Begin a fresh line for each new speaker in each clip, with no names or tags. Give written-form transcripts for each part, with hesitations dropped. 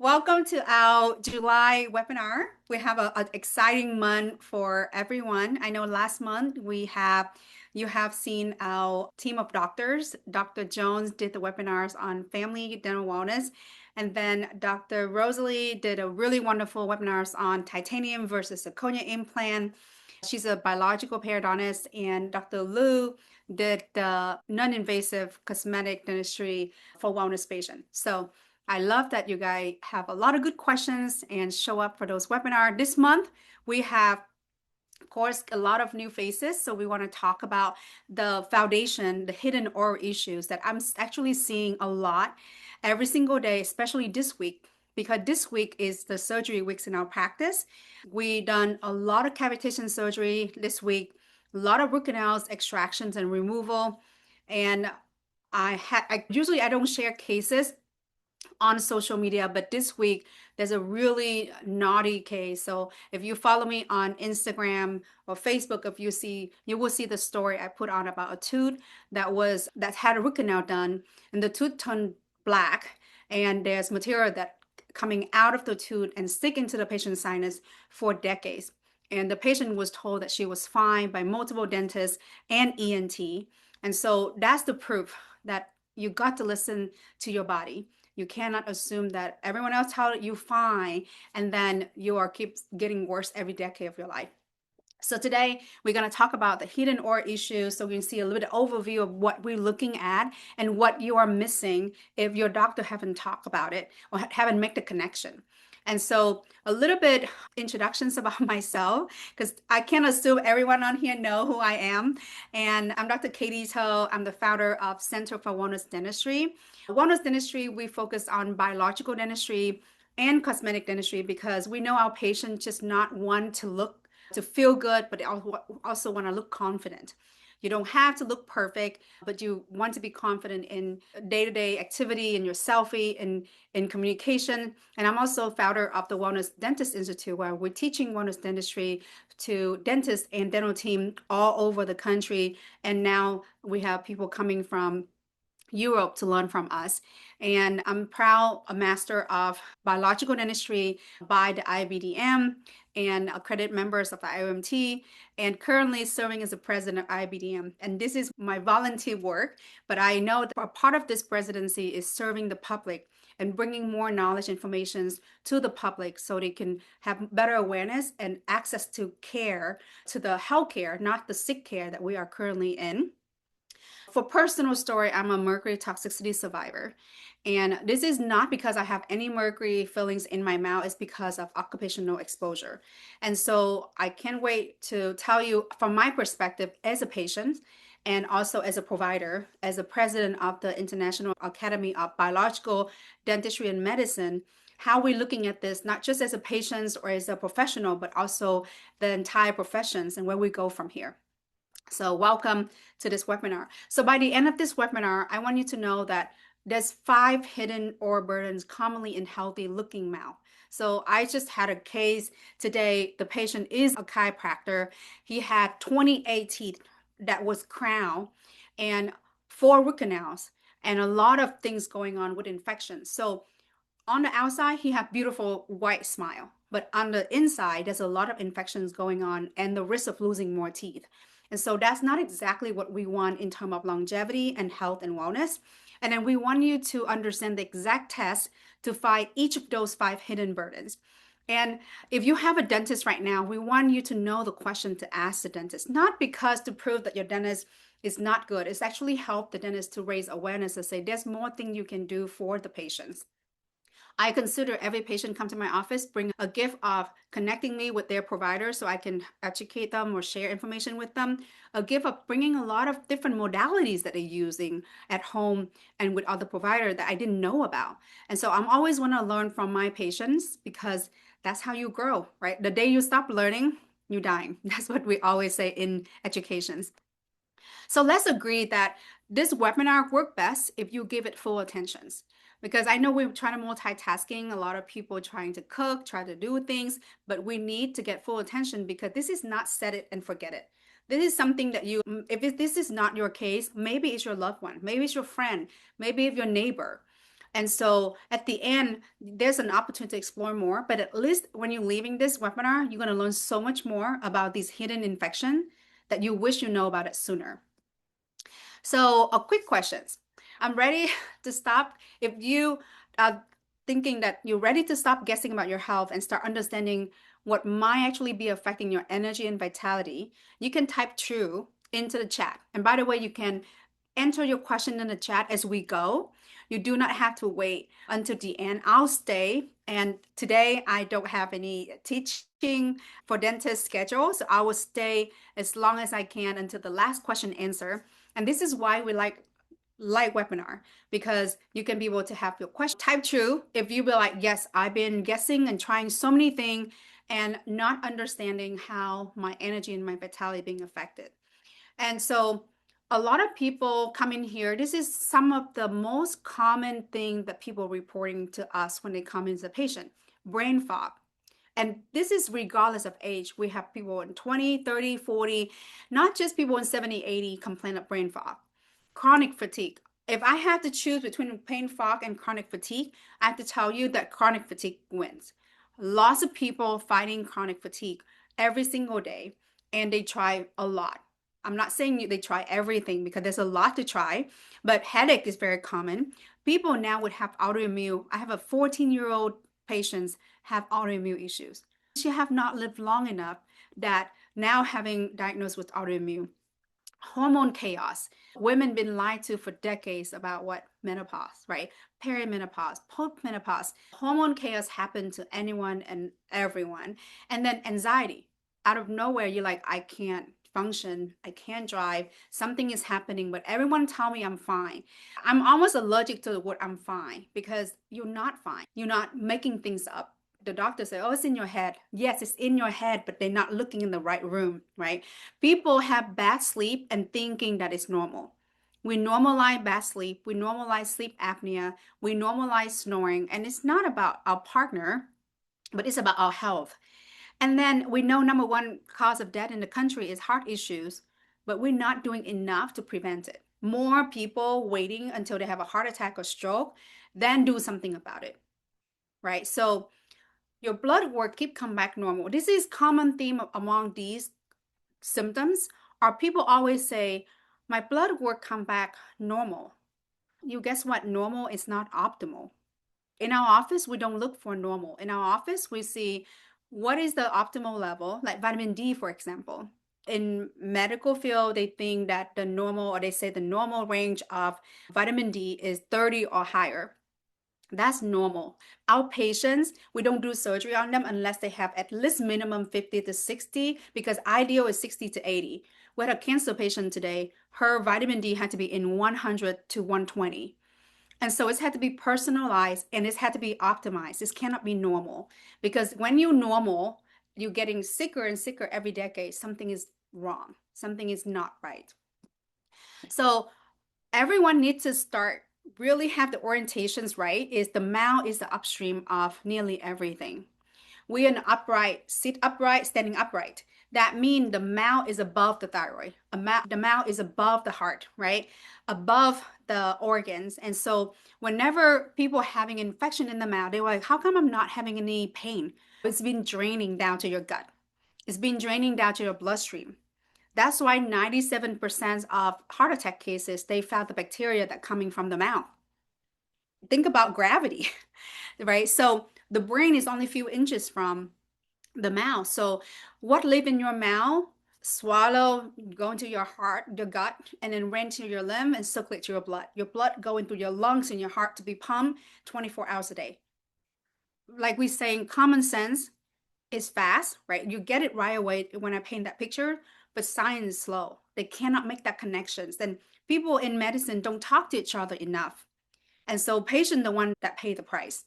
Welcome to our July webinar. We have an exciting month for everyone. I know last month you have seen our team of doctors. Dr. Jones did the webinars on family dental wellness, and then Dr. Rosalie did a really wonderful webinars on titanium versus zirconia implant. She's a biological periodontist, and Dr. Lu did the non-invasive cosmetic dentistry for wellness patients. So I love that you guys have a lot of good questions and show up for those webinars. This month, we have, of course, a lot of new faces. So we want to talk about the foundation, the hidden oral issues that I'm actually seeing a lot every single day, especially this week, because this week is the surgery weeks in our practice. We done a lot of cavitation surgery this week, a lot of root canals, extractions and removal. And I usually I don't share cases on social media, but this week there's a really naughty case. So if you follow me on Instagram or Facebook, you will see the story I put on about a tooth that had a root canal done, and the tooth turned black, and there's material that coming out of the tooth and stick into the patient's sinus for decades. And the patient was told that she was fine by multiple dentists and ENT. And so that's the proof that you got to listen to your body. You cannot assume that everyone else told you fine, and then you are keep getting worse every decade of your life. So today we're going to talk about the hidden oral issues, so we can see a little bit of overview of what we're looking at and what you are missing if your doctor haven't talked about it or haven't made the connection. And so a little bit introductions about myself, because I can't assume everyone on here know who I am. And I'm Dr. Katie Toe. I'm the founder of Center for Wellness Dentistry. Wellness dentistry, we focus on biological dentistry and cosmetic dentistry because we know our patients just not want to feel good, but they also want to look confident. You don't have to look perfect, but you want to be confident in day-to-day activity, in your selfie, in communication. And I'm also founder of the Wellness Dentist Institute, where we're teaching wellness dentistry to dentists and dental team all over the country. And now we have people coming from Europe to learn from us. And I'm proud a master of biological dentistry by the IBDM and accredited members of the IOMT, and currently serving as the president of IBDM. And this is my volunteer work, but I know that a part of this presidency is serving the public and bringing more knowledge information to the public so they can have better awareness and access to care, to the health care, not the sick care that we are currently in. For personal story, I'm a mercury toxicity survivor. And this is not because I have any mercury fillings in my mouth, it's because of occupational exposure. And so I can't wait to tell you from my perspective as a patient and also as a provider, as a president of the International Academy of Biological Dentistry and Medicine, how we're looking at this, not just as a patient or as a professional, but also the entire professions and where we go from here. So welcome to this webinar. So by the end of this webinar, I want you to know that there's 5 hidden oral burdens commonly in healthy looking mouth. So I just had a case today. The patient is a chiropractor. He had 28 teeth that was crowned and 4 root canals and a lot of things going on with infections. So on the outside, he had beautiful white smile, but on the inside, there's a lot of infections going on and the risk of losing more teeth. And so that's not exactly what we want in terms of longevity and health and wellness. And then we want you to understand the exact test to find each of those 5 hidden burdens. And if you have a dentist right now, we want you to know the question to ask the dentist, not because to prove that your dentist is not good. It's actually help the dentist to raise awareness and say there's more thing you can do for the patients. I consider every patient come to my office bring a gift of connecting me with their provider so I can educate them or share information with them. A gift of bringing a lot of different modalities that they're using at home and with other providers that I didn't know about. And so I'm always want to learn from my patients because that's how you grow, right? The day you stop learning, you're dying. That's what we always say in educations. So let's agree that this webinar work best if you give it full attention. Because I know we're trying to multitasking, a lot of people trying to cook, try to do things, but we need to get full attention because this is not set it and forget it. This is something that this is not your case, maybe it's your loved one, maybe it's your friend, maybe it's your neighbor. And so at the end, there's an opportunity to explore more. But at least when you're leaving this webinar, you're going to learn so much more about these hidden infections that you wish you know about it sooner. So a quick questions. I'm ready to stop. If you are thinking that you're ready to stop guessing about your health and start understanding what might actually be affecting your energy and vitality, you can type true into the chat. And by the way, you can enter your question in the chat as we go. You do not have to wait until the end. I'll stay. And today I don't have any teaching for dentist schedule. So I will stay as long as I can until the last question answer. And this is why we like webinar, because you can be able to have your question type true. If you be like, yes, I've been guessing and trying so many things and not understanding how my energy and my vitality being affected. And so a lot of people come in here. This is some of the most common thing that people reporting to us when they come in as a patient: brain fog. And this is regardless of age. We have people in 20, 30, 40, not just people in 70, 80 complain of brain fog. Chronic fatigue. If I have to choose between brain fog and chronic fatigue, I have to tell you that chronic fatigue wins. Lots of people fighting chronic fatigue every single day, and they try a lot. I'm not saying they try everything because there's a lot to try, but headache is very common. People now would have autoimmune. I have a 14-year-old patients have autoimmune issues. She have not lived long enough that now having diagnosed with autoimmune. Hormone chaos. Women been lied to for decades about what menopause, right? Perimenopause, postmenopause. Hormone chaos happened to anyone and everyone. And then anxiety. Out of nowhere, you're like, I can't function, I can't drive, something is happening, but everyone tell me I'm fine. I'm almost allergic to the word I'm fine because you're not fine. You're not making things up. The doctor say, oh, it's in your head. Yes, it's in your head, but they're not looking in the right room, right? People have bad sleep and thinking that it's normal. We normalize bad sleep. We normalize sleep apnea. We normalize snoring. And it's not about our partner, but it's about our health. And then we know number one cause of death in the country is heart issues, but we're not doing enough to prevent it. More people waiting until they have a heart attack or stroke than do something about it, right? So your blood work keep come back normal. This is common theme among these symptoms. Are people always say, my blood work come back normal. You guess what? Normal is not optimal. In our office, we don't look for normal. In our office, we see what is the optimal level, like vitamin D, for example. In medical field, they think that the normal, or they say the normal range of vitamin D is 30 or higher. That's normal. Our patients, we don't do surgery on them unless they have at least minimum 50 to 60, because ideal is 60 to 80. We had a cancer patient today. Her vitamin D had to be in 100 to 120. And so it's had to be personalized and it's had to be optimized. This cannot be normal, because when you're normal, you're getting sicker and sicker every decade. Something is wrong. Something is not right. So everyone needs to start really have the orientations right. Is the mouth is the upstream of nearly everything. We are an upright, sit upright, standing upright. That means the mouth is above the thyroid. The mouth is above the heart, right? Above the organs. And so whenever people having infection in the mouth, they're like, how come I'm not having any pain? It's been draining down to your gut. It's been draining down to your bloodstream. That's why 97% of heart attack cases, they found the bacteria that coming from the mouth. Think about gravity, right? So the brain is only a few inches from the mouth. So what live in your mouth, swallow, go into your heart, your gut, and then ran to your lymph and circulate to your blood. Your blood go into your lungs and your heart to be pumped 24 hours a day. Like we saying, common sense is fast, right? You get it right away when I paint that picture, but science is slow. They cannot make that connections. Then people in medicine don't talk to each other enough. And so patient the one that pay the price.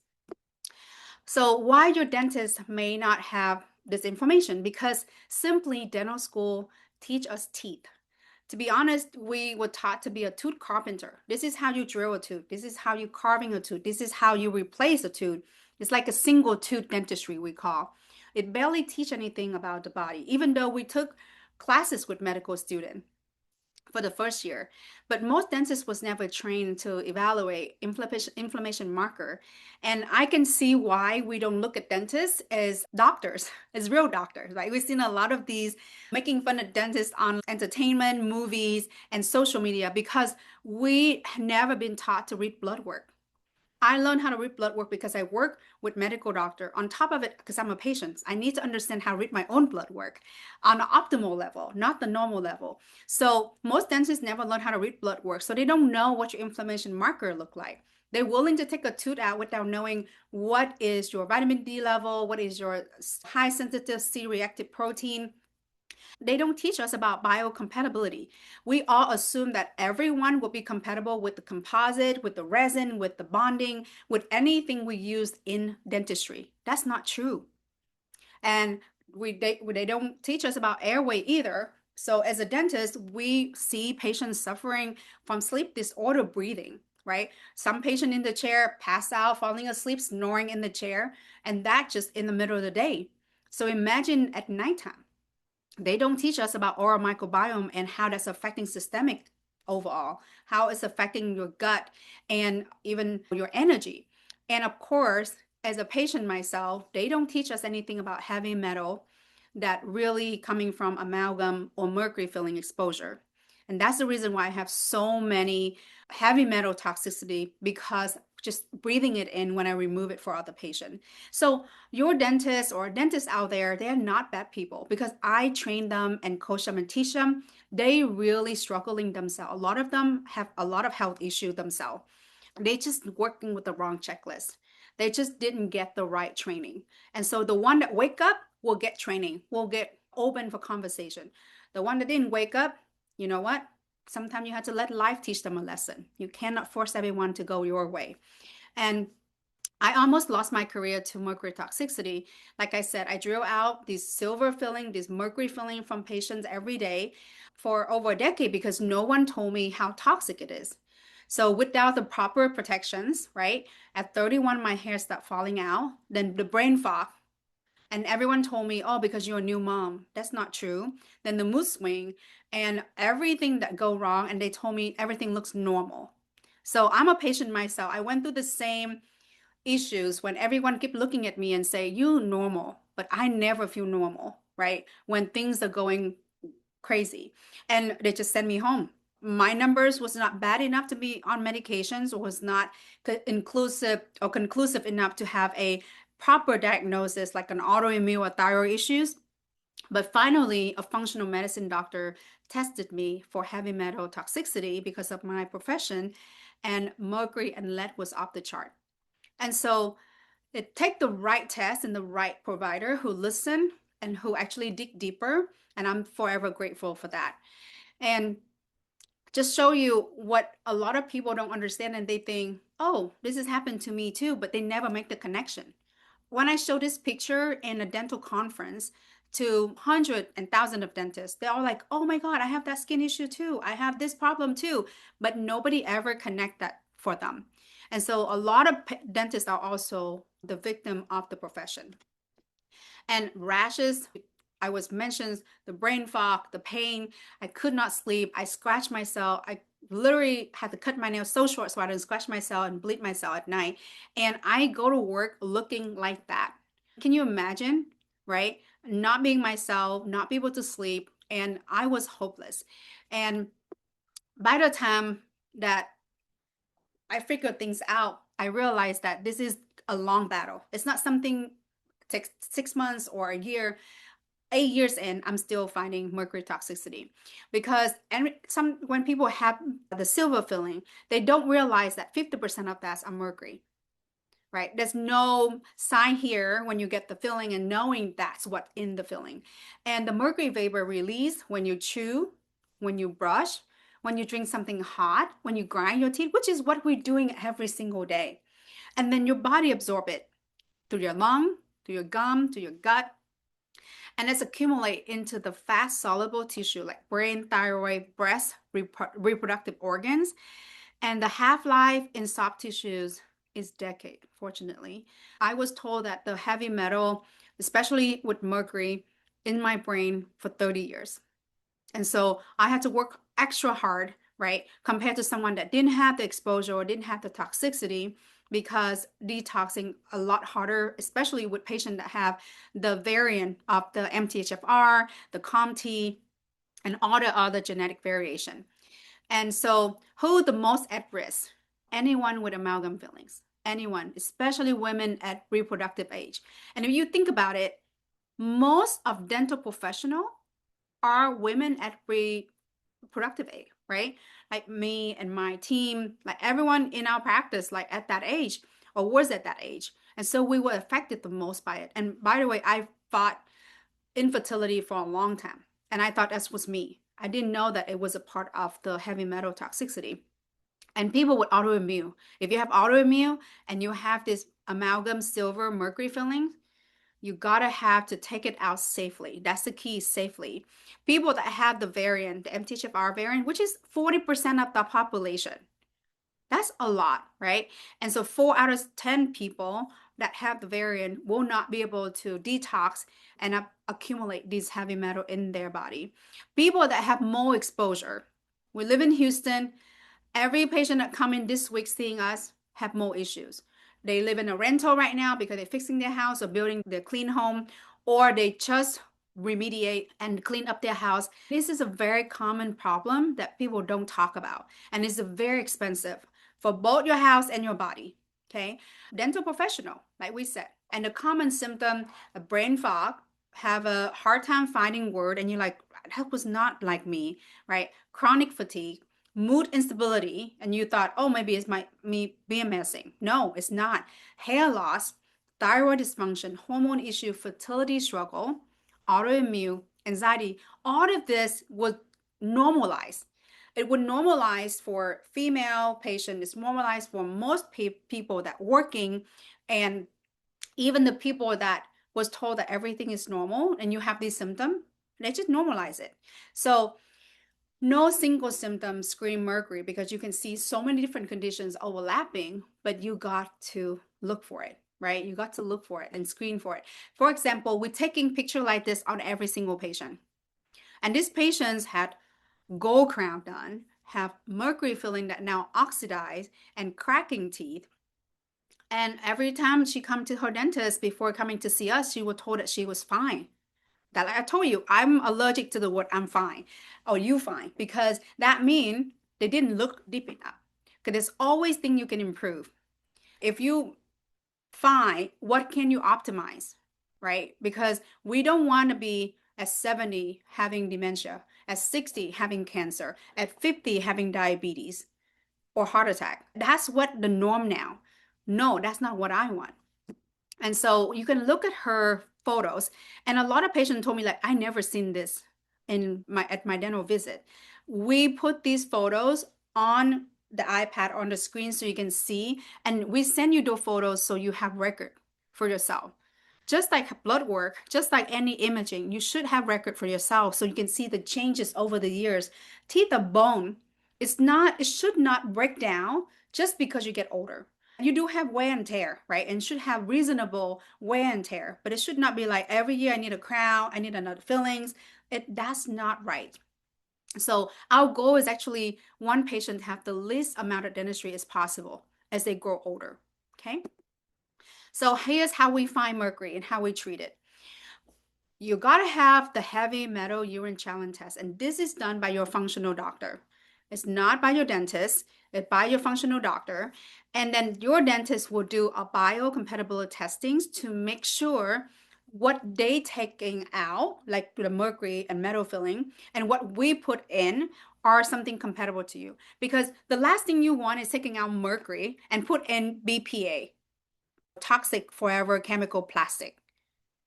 So why your dentist may not have this information? Because simply dental school teach us teeth. To be honest, we were taught to be a tooth carpenter. This is how you drill a tooth. This is how you carving a tooth. This is how you replace a tooth. It's like a single tooth dentistry, we call. It barely teach anything about the body, even though we took classes with medical students. for the first year. But most dentists was never trained to evaluate inflammation marker. And I can see why we don't look at dentists as doctors, as real doctors, right? We've seen a lot of these making fun of dentists on entertainment, movies, and social media because we never been taught to read blood work. I learned how to read blood work because I work with medical doctor. On top of it, because I'm a patient, I need to understand how to read my own blood work on the optimal level, not the normal level. So most dentists never learn how to read blood work, so they don't know what your inflammation marker look like. They're willing to take a tooth out without knowing what is your vitamin D level, what is your high sensitive C-reactive protein. They don't teach us about biocompatibility. We all assume that everyone will be compatible with the composite, with the resin, with the bonding, with anything we use in dentistry. That's not true. And they don't teach us about airway either. So as a dentist, we see patients suffering from sleep disorder breathing, right? Some patient in the chair pass out, falling asleep, snoring in the chair, and that just in the middle of the day. So imagine at nighttime. They don't teach us about oral microbiome and how that's affecting systemic overall, how it's affecting your gut and even your energy. And of course, as a patient myself, they don't teach us anything about heavy metal that really coming from amalgam or mercury filling exposure. And that's the reason why I have so many heavy metal toxicity, because just breathing it in when I remove it for other patient. So your dentist or dentists out there, they're not bad people because I train them and coach them and teach them. They really struggling themselves. A lot of them have a lot of health issues themselves. They just working with the wrong checklist. They just didn't get the right training. And so the one that wake up will get training, will get open for conversation. The one that didn't wake up, you know what? Sometimes you have to let life teach them a lesson. You cannot force everyone to go your way. And I almost lost my career to mercury toxicity. Like I said, I drill out these silver filling, this mercury filling from patients every day for over a decade because no one told me how toxic it is. So without the proper protections, right? At 31, my hair stopped falling out. Then the brain fog. And everyone told me, oh, because you're a new mom. That's not true. Then the mood swing and everything that go wrong. And they told me everything looks normal. So I'm a patient myself. I went through the same issues when everyone keep looking at me and say, you normal, but I never feel normal, right? When things are going crazy and they just send me home. My numbers was not bad enough to be on medications, or was not inclusive or conclusive enough to have a proper diagnosis like an autoimmune or thyroid issues. But finally, a functional medicine doctor tested me for heavy metal toxicity because of my profession, and mercury and lead was off the chart. And so it take the right test and the right provider who listen and who actually dig deeper. And I'm forever grateful for that. And just show you what a lot of people don't understand, and they think, oh, this has happened to me too, but they never make the connection. When I show this picture in a dental conference to hundreds and thousands of dentists, they're all like, oh my God, I have that skin issue too. I have this problem too. But nobody ever connect that for them. And so a lot of dentists are also the victim of the profession. And rashes, I was mentioned the brain fog, the pain. I could not sleep. I scratched myself. I literally had to cut my nails so short so I didn't scratch myself and bleed myself at night. And I go to work looking like that. Can you imagine, right? Not being myself, not be able to sleep. And I was hopeless. And by the time that I figured things out, I realized that this is a long battle. It's not something takes 6 months or a year. 8 years in, I'm still finding mercury toxicity because when people have the silver filling, they don't realize that 50% of that's are mercury, right? There's no sign here when you get the filling and knowing that's what's in the filling. And the mercury vapor release when you chew, when you brush, when you drink something hot, when you grind your teeth, which is what we're doing every single day. And then your body absorb it through your lung, through your gum, to your gut, and it's accumulate into the fast soluble tissue like brain, thyroid, breast, reproductive organs. And the half-life in soft tissues is decade, fortunately. I was told that the heavy metal, especially with mercury in my brain for 30 years. And so I had to work extra hard, right? Compared to someone that didn't have the exposure or didn't have the toxicity, because detoxing a lot harder, especially with patients that have the variant of the MTHFR, the COMT, and all the other genetic variation. And so, who the most at risk? Anyone with amalgam fillings. Anyone, especially women at reproductive age. And if you think about it, most of dental professional are women at reproductive age, right? Like me and my team, like everyone in our practice, like at that age or was at that age. And so we were affected the most by it. And by the way, I fought infertility for a long time. And I thought that was me. I didn't know that it was a part of the heavy metal toxicity. And people with autoimmune, if you have autoimmune and you have this amalgam silver mercury filling, you gotta have to take it out safely. That's the key, safely. People that have the variant, the MTHFR variant, which is 40% of the population, that's a lot, right? And so 4 out of 10 people that have the variant will not be able to detox and accumulate these heavy metal in their body. People that have more exposure. We live in Houston. Every patient that come in this week seeing us have more issues. They live in a rental right now because they're fixing their house or building their clean home, or they just remediate and clean up their house. This is a very common problem that people don't talk about, and it's very expensive for both your house and your body. Okay, dental professional, like we said, and the common symptom, a brain fog, have a hard time finding word, and you're like, that was not like me, right? Chronic fatigue, mood instability, and you thought, oh, maybe it's me being messing. No, it's not. Hair loss, thyroid dysfunction, hormone issue, fertility struggle, autoimmune, anxiety, all of this would normalize. It would normalize for female patients. It's normalized for most people that working, and even the people that was told that everything is normal and you have these symptoms, they just normalize it. So no single symptom scream mercury, because you can see so many different conditions overlapping, but you got to look for it, right? You got to look for it and screen for it. For example, we're taking picture like this on every single patient. And these patients had gold crown done, have mercury filling that now oxidized and cracking teeth. And every time she come to her dentist before coming to see us, she was told that she was fine. That, like I told you, I'm allergic to the word I'm fine or you fine, because that means they didn't look deep enough. Because there's always things you can improve. If you fine, what can you optimize, right? Because we don't want to be at 70 having dementia, at 60 having cancer, at 50 having diabetes or heart attack. That's what the norm now. No, that's not what I want. And so you can look at her photos, and a lot of patients told me, like, I never seen this at my dental visit. We put these photos on the iPad on the screen so you can see, and we send you those photos so you have record for yourself. Just like blood work, just like any imaging, you should have record for yourself so you can see the changes over the years. Teeth are bone. It should not break down just because you get older. You do have wear and tear, right? And should have reasonable wear and tear, but it should not be like every year I need a crown, I need another fillings. That's not right. So our goal is actually one patient to have the least amount of dentistry as possible as they grow older. Okay. So here's how we find mercury and how we treat it. You gotta have the heavy metal urine challenge test, and this is done by your functional doctor. It's not by your dentist, it's by your functional doctor. And then your dentist will do a biocompatibility testings to make sure what they taking out, like the mercury and metal filling, and what we put in are something compatible to you. Because the last thing you want is taking out mercury and put in BPA, toxic forever chemical plastic.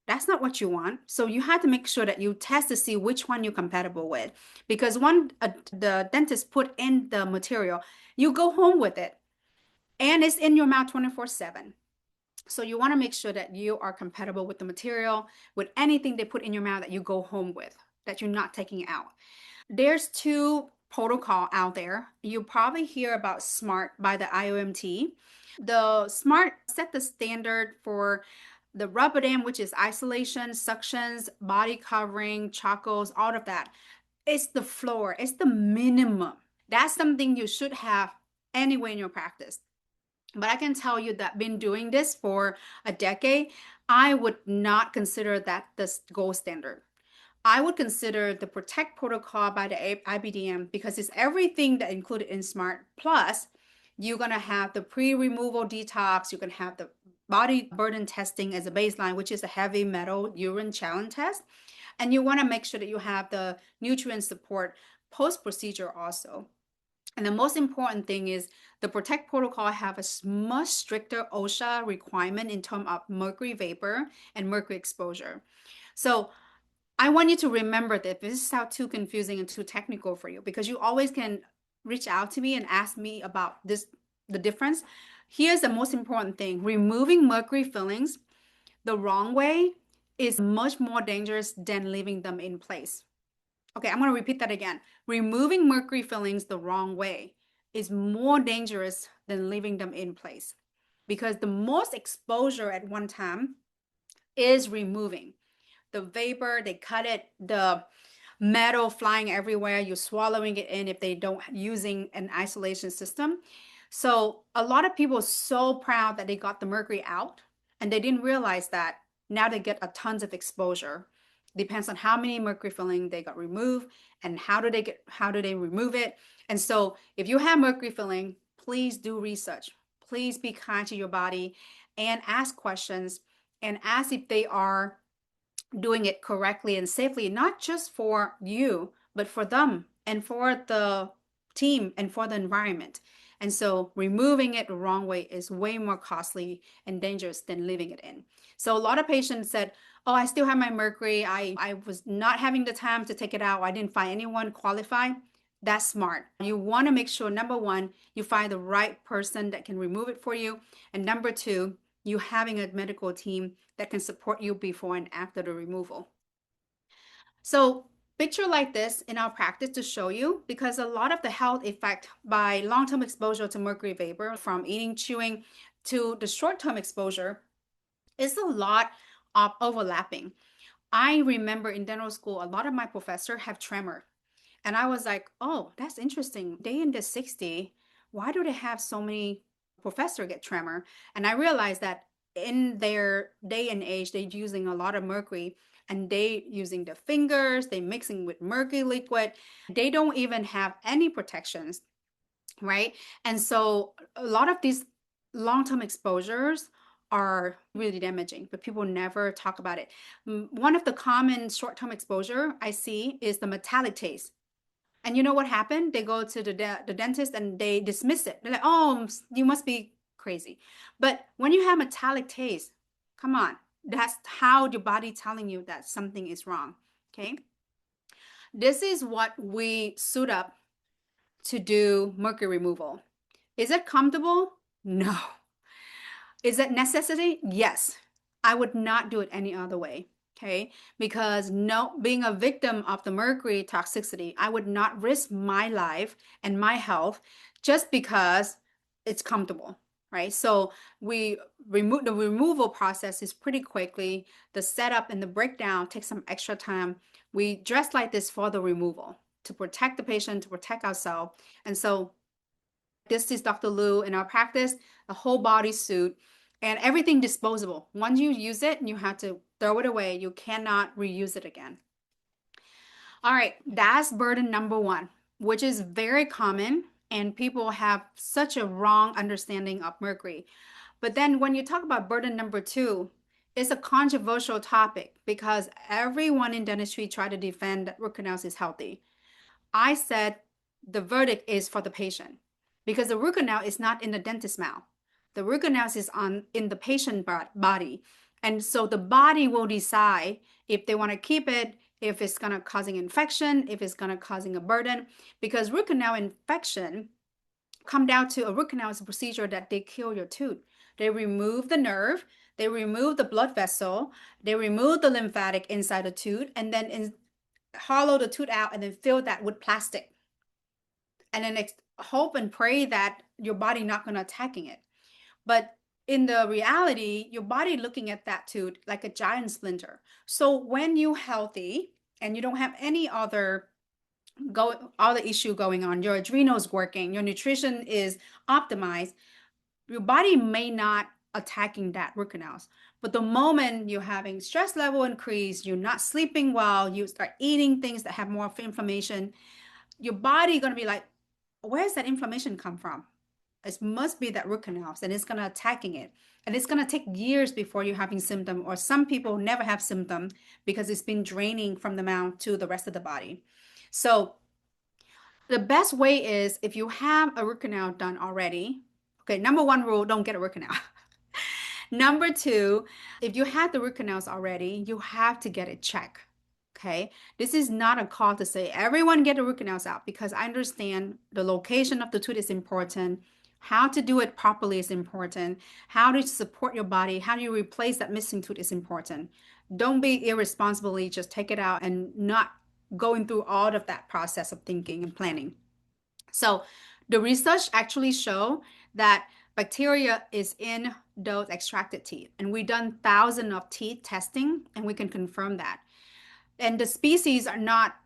That's not what you want. So you have to make sure that you test to see which one you're compatible with. Because when the dentist put in the material, you go home with it. And it's in your mouth 24/7. So you want to make sure that you are compatible with the material, with anything they put in your mouth that you go home with, that you're not taking out. There's 2 protocol out there. You probably hear about SMART by the IOMT. The SMART set the standard for the rubber dam, which is isolation, suctions, body covering, chocos, all of that. It's the floor, it's the minimum. That's something you should have anyway in your practice. But I can tell you that been doing this for a decade, I would not consider that the gold standard. I would consider the Protect protocol by the IBDM because it's everything that included in SMART. Plus, you're gonna have the pre-removal detox. You can have the body burden testing as a baseline, which is a heavy metal urine challenge test, and you want to make sure that you have the nutrient support post-procedure also. And the most important thing is the Protect protocol have a much stricter OSHA requirement in terms of mercury vapor and mercury exposure. So I want you to remember that this is not too confusing and too technical for you because you always can reach out to me and ask me about this, the difference. Here's the most important thing. Removing mercury fillings the wrong way is much more dangerous than leaving them in place. Okay, I'm going to repeat that again. Removing mercury fillings the wrong way is more dangerous than leaving them in place because the most exposure at one time is removing the vapor. They cut it, the metal flying everywhere, you're swallowing it in if they don't using an isolation system. So a lot of people are so proud that they got the mercury out and they didn't realize that now they get a tons of exposure. Depends on how many mercury filling they got removed and how do they remove it. And so if you have mercury filling, please do research. Please be kind to your body and ask questions and ask if they are doing it correctly and safely, not just for you, but for them and for the team and for the environment. And so removing it the wrong way is way more costly and dangerous than leaving it in. So a lot of patients said, oh, I still have my mercury. I was not having the time to take it out. I didn't find anyone qualified. That's smart. You want to make sure, number one, you find the right person that can remove it for you. And number two, you having a medical team that can support you before and after the removal. So picture like this in our practice to show you because a lot of the health effect by long-term exposure to mercury vapor from eating, chewing to the short-term exposure is a lot of overlapping. I remember in dental school, a lot of my professors have tremor. And I was like, oh, that's interesting. They in the 60s, why do they have so many professors get tremor? And I realized that in their day and age, they're using a lot of mercury and they using the fingers, they mixing with mercury liquid. They don't even have any protections, right? And so a lot of these long-term exposures are really damaging, but people never talk about it. One of the common short-term exposure I see is the metallic taste. And you know what happened? They go to the dentist and they dismiss it. They're like, oh, you must be crazy. But when you have metallic taste, come on, that's how your body telling you that something is wrong. Okay. This is what we suit up to do mercury removal. Is it comfortable? No. Is it necessity? Yes. I would not do it any other way. Okay. Because no, being a victim of the mercury toxicity, I would not risk my life and my health just because it's comfortable. Right. So we remove the removal process is pretty quickly. The setup and the breakdown takes some extra time. We dress like this for the removal to protect the patient, to protect ourselves. And so this is Dr. Lu in our practice, a whole body suit and everything disposable. Once you use it, you have to throw it away. You cannot reuse it again. All right, that's burden number one, which is very common and people have such a wrong understanding of mercury. But then when you talk about burden number two, it's a controversial topic because everyone in dentistry try to defend that root canals is healthy. I said the verdict is for the patient because the root canal is not in the dentist's mouth. The root canal is in the patient body. And so the body will decide if they want to keep it, if it's going to causing infection, if it's going to causing a burden, because root canal infection come down to a root canal is a procedure that they kill your tooth. They remove the nerve, they remove the blood vessel, they remove the lymphatic inside the tooth, and then hollow the tooth out and then fill that with plastic. And then hope and pray that your body not going to attacking it. But in the reality, your body looking at that tooth like a giant splinter. So when you're healthy and you don't have any other all the issue going on, your adrenals working, your nutrition is optimized, your body may not attacking that root canals. But the moment you're having stress level increase, you're not sleeping well, you start eating things that have more inflammation, your body gonna be like, where's that inflammation come from? It must be that root canals, and it's gonna attacking it. And it's gonna take years before you're having symptom, or some people never have symptom because it's been draining from the mouth to the rest of the body. So the best way is if you have a root canal done already. Okay, number one rule, don't get a root canal. Number two, if you had the root canals already, you have to get it checked. Okay, this is not a call to say everyone get the root canals out, because I understand the location of the tooth is important. How to do it properly is important. How to support your body, how do you replace that missing tooth is important. Don't be irresponsibly just take it out and not going through all of that process of thinking and planning. So the research actually show that bacteria is in those extracted teeth. And we've done thousands of teeth testing, and we can confirm that. And the species are not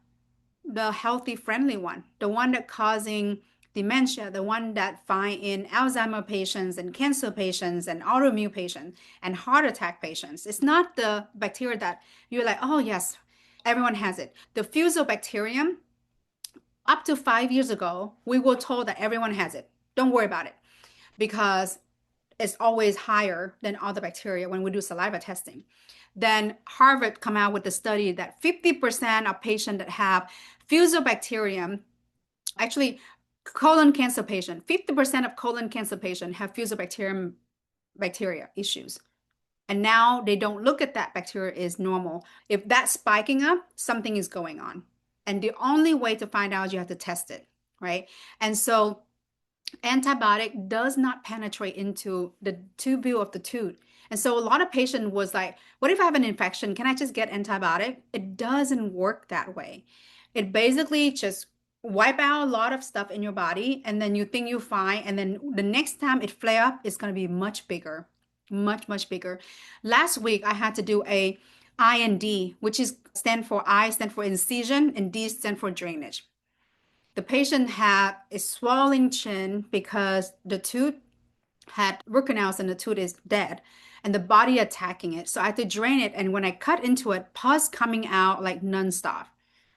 the healthy, friendly one, the one that causing dementia, the one that find in Alzheimer patients and cancer patients and autoimmune patients and heart attack patients. It's not the bacteria that you're like, oh yes, everyone has it. The fusobacterium, up to 5 years ago, we were told that everyone has it. Don't worry about it, because it's always higher than other bacteria when we do saliva testing. Then Harvard come out with a study that 50% of patients that have fusobacterium, actually colon cancer patient, 50% of colon cancer patients have fusobacterium bacteria issues. And now they don't look at that bacteria is normal. If that's spiking up, something is going on. And the only way to find out, you have to test it, right? And so antibiotic does not penetrate into the tubule of the tooth. And so a lot of patient was like, what if I have an infection? Can I just get antibiotic? It doesn't work that way. It basically just wipe out a lot of stuff in your body, and then you think you're fine. And then the next time it flare up, it's going to be much bigger, much, much bigger. Last week, I had to do a IND, which is stand for I, stand for incision, and D stand for drainage. The patient had a swelling chin because the tooth had root canals and the tooth is dead, and the body attacking it. So I had to drain it. And when I cut into it, pus coming out like nonstop.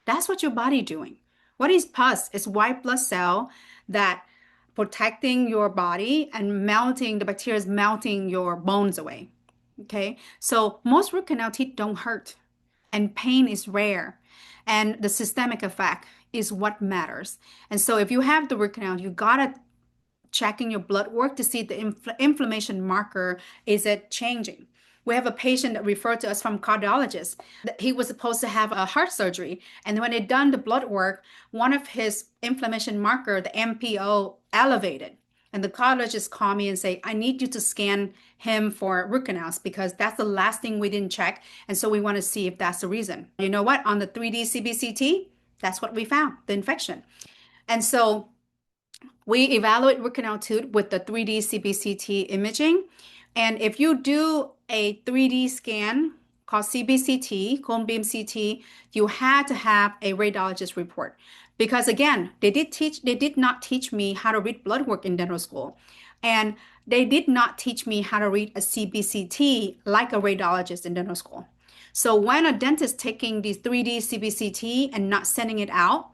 That's what your body doing. What is pus? It's white blood cell that protecting your body and melting, the bacteria is melting your bones away. Okay. So most root canal teeth don't hurt, and pain is rare, and the systemic effect is what matters. And so if you have the root canal, you gotta check in your blood work to see the inflammation marker, is it changing. We have a patient that referred to us from cardiologist. He was supposed to have a heart surgery, and when they done the blood work, one of his inflammation marker, the MPO, elevated. And the cardiologist called me and say, I need you to scan him for root canals, because that's the last thing we didn't check. And so we want to see if that's the reason. You know what? On the 3D CBCT, that's what we found, the infection. And so we evaluate root canal tooth with the 3D CBCT imaging. And if you do a 3D scan called CBCT, cone beam CT, you had to have a radiologist report. Because again, they did not teach me how to read blood work in dental school. And they did not teach me how to read a CBCT like a radiologist in dental school. So when a dentist taking these 3D CBCT and not sending it out,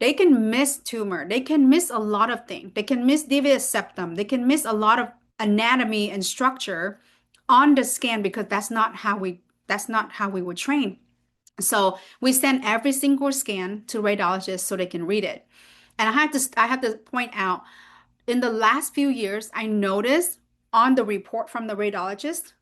they can miss tumor. They can miss a lot of things. They can miss devious septum. They can miss a lot of anatomy and structure on the scan, because that's not how we were trained. So we send every single scan to radiologists so they can read it. And I have to point out, in the last few years, I noticed on the report from the radiologist,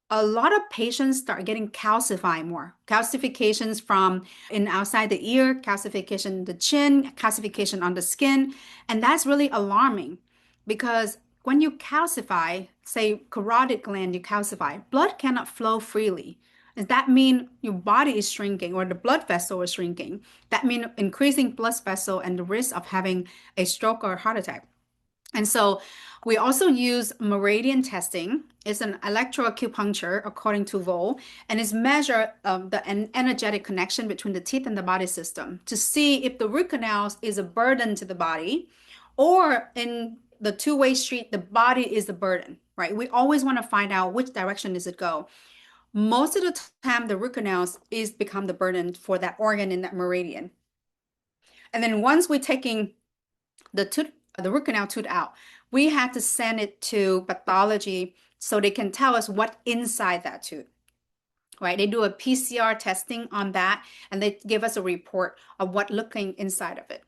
a lot of patients start getting calcified more. Calcifications from in outside the ear, calcification in the chin, calcification on the skin. And that's really alarming, because when you calcify, say carotid gland, you calcify, blood cannot flow freely. Does that mean your body is shrinking, or the blood vessel is shrinking? That means increasing blood vessel and the risk of having a stroke or a heart attack. And so we also use meridian testing. It's an electroacupuncture according to Vol, and it's measure the energetic connection between the teeth and the body system to see if the root canals is a burden to the body, or in the two-way street, the body is the burden, right? We always want to find out which direction does it go. Most of the time, the root canals is become the burden for that organ in that meridian. And then once we're taking the tooth, the root canal tooth out, we have to send it to pathology so they can tell us what inside that tooth, right? They do a PCR testing on that and they give us a report of what looking inside of it.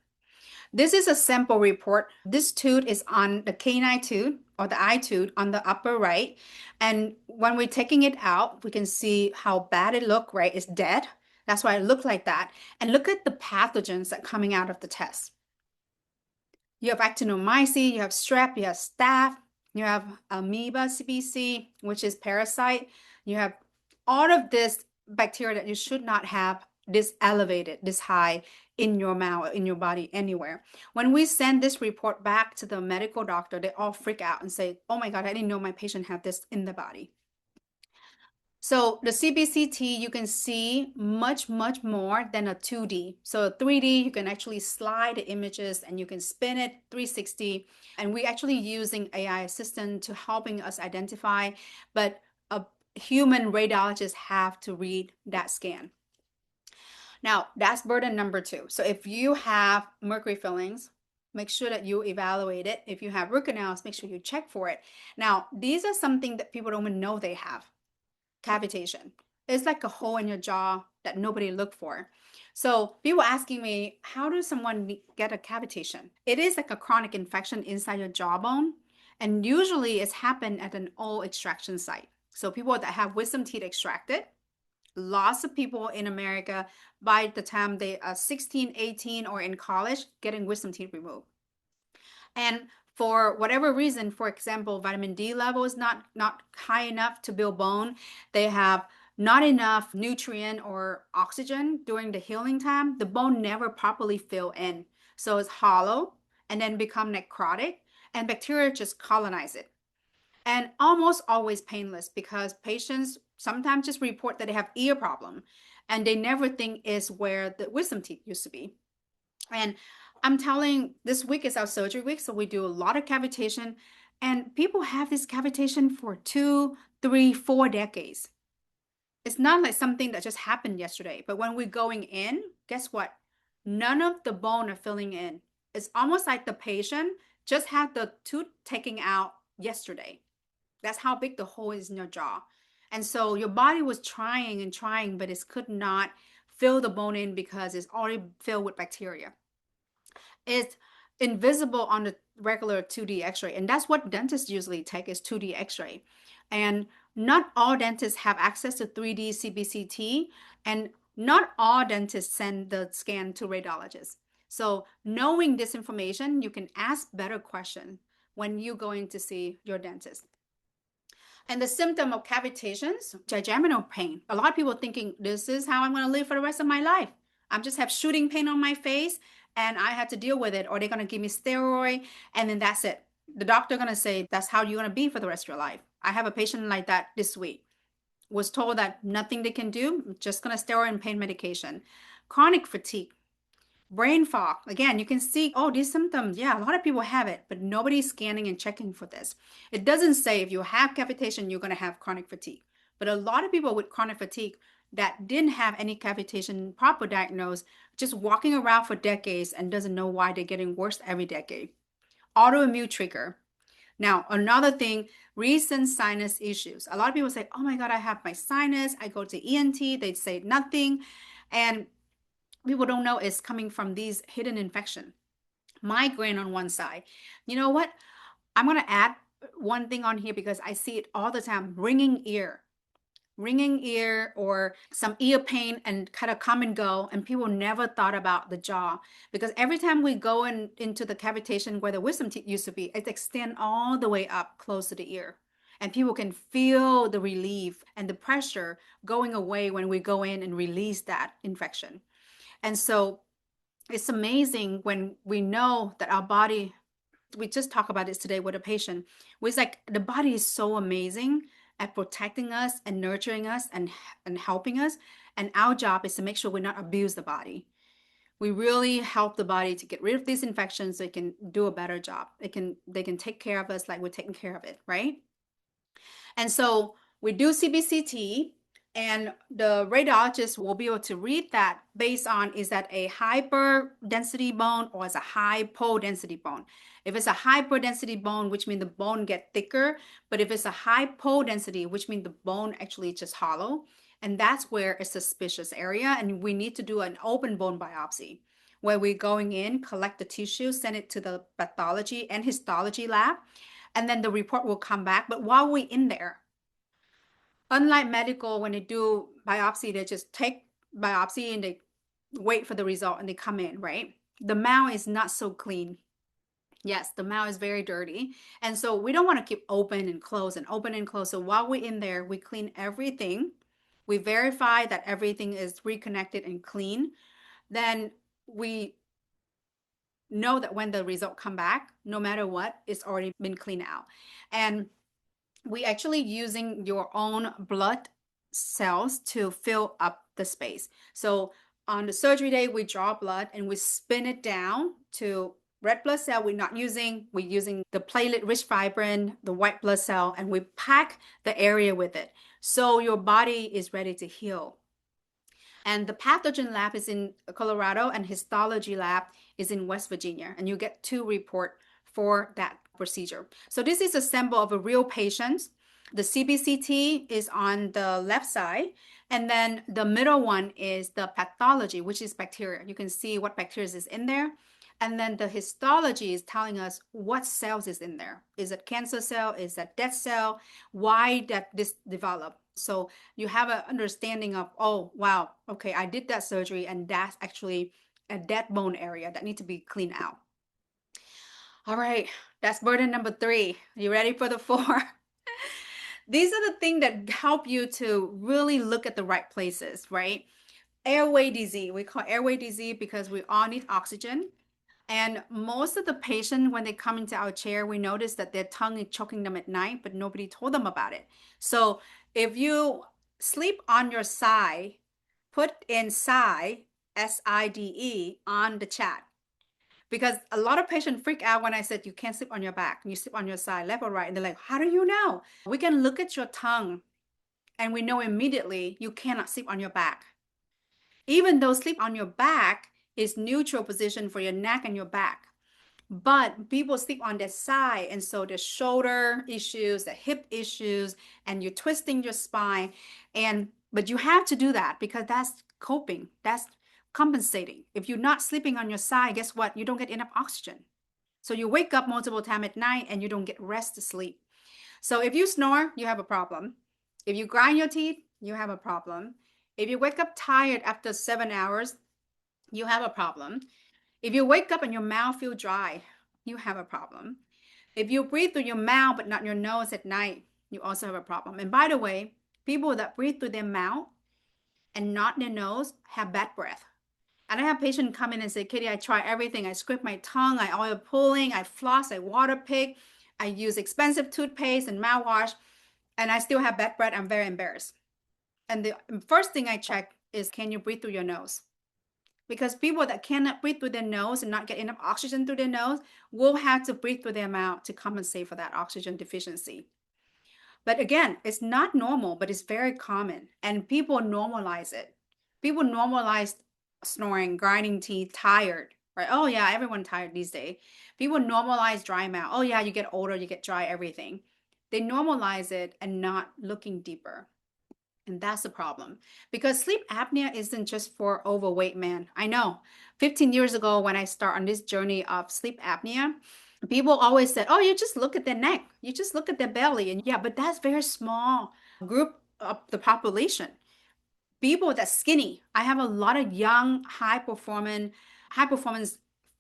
This is a sample report. This tooth is on the canine tooth or the eye tooth on the upper right. And when we're taking it out, we can see how bad it look, right? It's dead. That's why it looked like that. And look at the pathogens that are coming out of the test. You have actinomyces, you have strep, you have staph, you have amoeba CBC, which is parasite. You have all of this bacteria that you should not have this elevated, this high in your mouth, in your body, anywhere. When we send this report back to the medical doctor, they all freak out and say, oh my God, I didn't know my patient had this in the body. So the CBCT, you can see much, much more than a 2D. So 3D, you can actually slide the images and you can spin it 360. And we're actually using AI assistant to helping us identify, but a human radiologist have to read that scan. Now, that's burden number 2. So if you have mercury fillings, make sure that you evaluate it. If you have root canals, make sure you check for it. Now, these are something that people don't even know they have. Cavitation. It's like a hole in your jaw that nobody looked for. So people asking me, how does someone get a cavitation? It is like a chronic infection inside your jawbone. And usually it's happened at an old extraction site. So people that have wisdom teeth extracted, lots of people in America, by the time they are 16, 18, or in college, getting wisdom teeth removed. And for whatever reason, for example, vitamin D level is not high enough to build bone. They have not enough nutrient or oxygen during the healing time. The bone never properly fill in. So it's hollow and then become necrotic and bacteria just colonize it. And almost always painless because patients sometimes just report that they have ear problem and they never think is where the wisdom teeth used to be. And I'm telling, this week is our surgery week, so we do a lot of cavitation, and people have this cavitation for 2, 3, 4 decades. It's not like something that just happened yesterday, but when we're going in, guess what? None of the bone are filling in. It's almost like the patient just had the tooth taken out yesterday. That's how big the hole is in your jaw. And so your body was trying and trying, but it could not fill the bone in because it's already filled with bacteria. It's invisible on the regular 2D x-ray. And that's what dentists usually take is 2D x-ray. And not all dentists have access to 3D CBCT, and not all dentists send the scan to radiologists. So knowing this information, you can ask better questions when you go in to see your dentist. And the symptom of cavitations, trigeminal pain. A lot of people thinking this is how I'm going to live for the rest of my life. I'm just have shooting pain on my face and I have to deal with it, or they're going to give me steroid and then that's it. The doctor going to say that's how you're going to be for the rest of your life. I have a patient like that this week. Was told that nothing they can do, just going to steroid and pain medication. Chronic fatigue. Brain fog. Again, you can see, oh, these symptoms. Yeah, a lot of people have it, but nobody's scanning and checking for this. It doesn't say if you have cavitation, you're going to have chronic fatigue. But a lot of people with chronic fatigue that didn't have any cavitation proper diagnosed, just walking around for decades and doesn't know why they're getting worse every decade. Autoimmune trigger. Now, another thing, recent sinus issues. A lot of people say, oh my God, I have my sinus. I go to ENT, they say nothing. And people don't know it's coming from these hidden infection. Migraine on one side. You know what? I'm going to add one thing on here because I see it all the time. Ringing ear or some ear pain and kind of come and go. And people never thought about the jaw because every time we go into the cavitation where the wisdom teeth used to be, it extends all the way up close to the ear. And people can feel the relief and the pressure going away when we go in and release that infection. And so it's amazing when we know that our body we just talked about this today with a patient. Was like the body is so amazing at protecting us and nurturing us and helping us. And our job is to make sure we not abuse the body. We really help the body to get rid of these infections so it can do a better job. They can take care of us like we're taking care of it, right? And so we do CBCT, and the radiologist will be able to read that based on is that a hyper-density bone or is a hypo-density bone. If it's a hyper-density bone, which means the bone get thicker, but if it's a hypo-density, which means the bone actually just hollow, and that's where it's a suspicious area, and we need to do an open bone biopsy where we're going in, collect the tissue, send it to the pathology and histology lab, and then the report will come back. But while we're in there, unlike medical, when they do biopsy, they just take biopsy and they wait for the result and they come in, right? The mouth is not so clean. Yes, the mouth is very dirty. And so we don't want to keep open and close and open and close. So while we're in there, we clean everything. We verify that everything is reconnected and clean. Then we know that when the result come back, no matter what, it's already been cleaned out. And we actually using your own blood cells to fill up the space. So on the surgery day, we draw blood and we spin it down to red blood cell. We're using the platelet rich fibrin, the white blood cell, and we pack the area with it. So your body is ready to heal. And the pathogen lab is in Colorado and histology lab is in West Virginia. And you get 2 report for that procedure. So this is a sample of a real patient. The CBCT is on the left side. And then the middle one is the pathology, which is bacteria. You can see what bacteria is in there. And then the histology is telling us what cells is in there. Is it cancer cell? Is that dead cell? Why did this develop? So you have an understanding of, oh, wow, okay, I did that surgery and that's actually a dead bone area that need to be cleaned out. All right, that's burden number 3. You ready for the 4? These are the things that help you to really look at the right places, right? Airway disease, we call airway disease because we all need oxygen. And most of the patients, when they come into our chair, we notice that their tongue is choking them at night, but nobody told them about it. So if you sleep on your side, put in side, SIDE, on the chat. Because a lot of patients freak out when I said you can't sleep on your back, you sleep on your side, left or right. And they're like, how do you know? We can look at your tongue and we know immediately you cannot sleep on your back. Even though sleep on your back is neutral position for your neck and your back. But people sleep on their side, and so the shoulder issues, the hip issues, and you're twisting your spine. But you have to do that because that's coping, that's compensating. If you're not sleeping on your side, guess what? You don't get enough oxygen. So you wake up multiple times at night and you don't get rest to sleep. So if you snore, you have a problem. If you grind your teeth, you have a problem. If you wake up tired after 7 hours, you have a problem. If you wake up and your mouth feels dry, you have a problem. If you breathe through your mouth but not your nose at night, you also have a problem. And by the way, people that breathe through their mouth and not their nose have bad breath. And I have patients come in and say, Katie, I try everything. I scrape my tongue, I oil pulling, I floss, I water pick, I use expensive toothpaste and mouthwash, and I still have bad breath. I'm very embarrassed. And the first thing I check is, can you breathe through your nose? Because people that cannot breathe through their nose and not get enough oxygen through their nose will have to breathe through their mouth to compensate for that oxygen deficiency. But again, it's not normal, but it's very common. And people normalize it. People normalize snoring, grinding teeth, tired, right? Oh yeah, everyone's tired these days. People normalize dry mouth. Oh yeah, you get older, you get dry, everything. They normalize it and not looking deeper. And that's the problem because sleep apnea isn't just for overweight men. I know 15 years ago when I started on this journey of sleep apnea, people always said, oh, you just look at their neck. You just look at their belly. And yeah, but that's very small group of the population. People that's skinny. I have a lot of young, high performance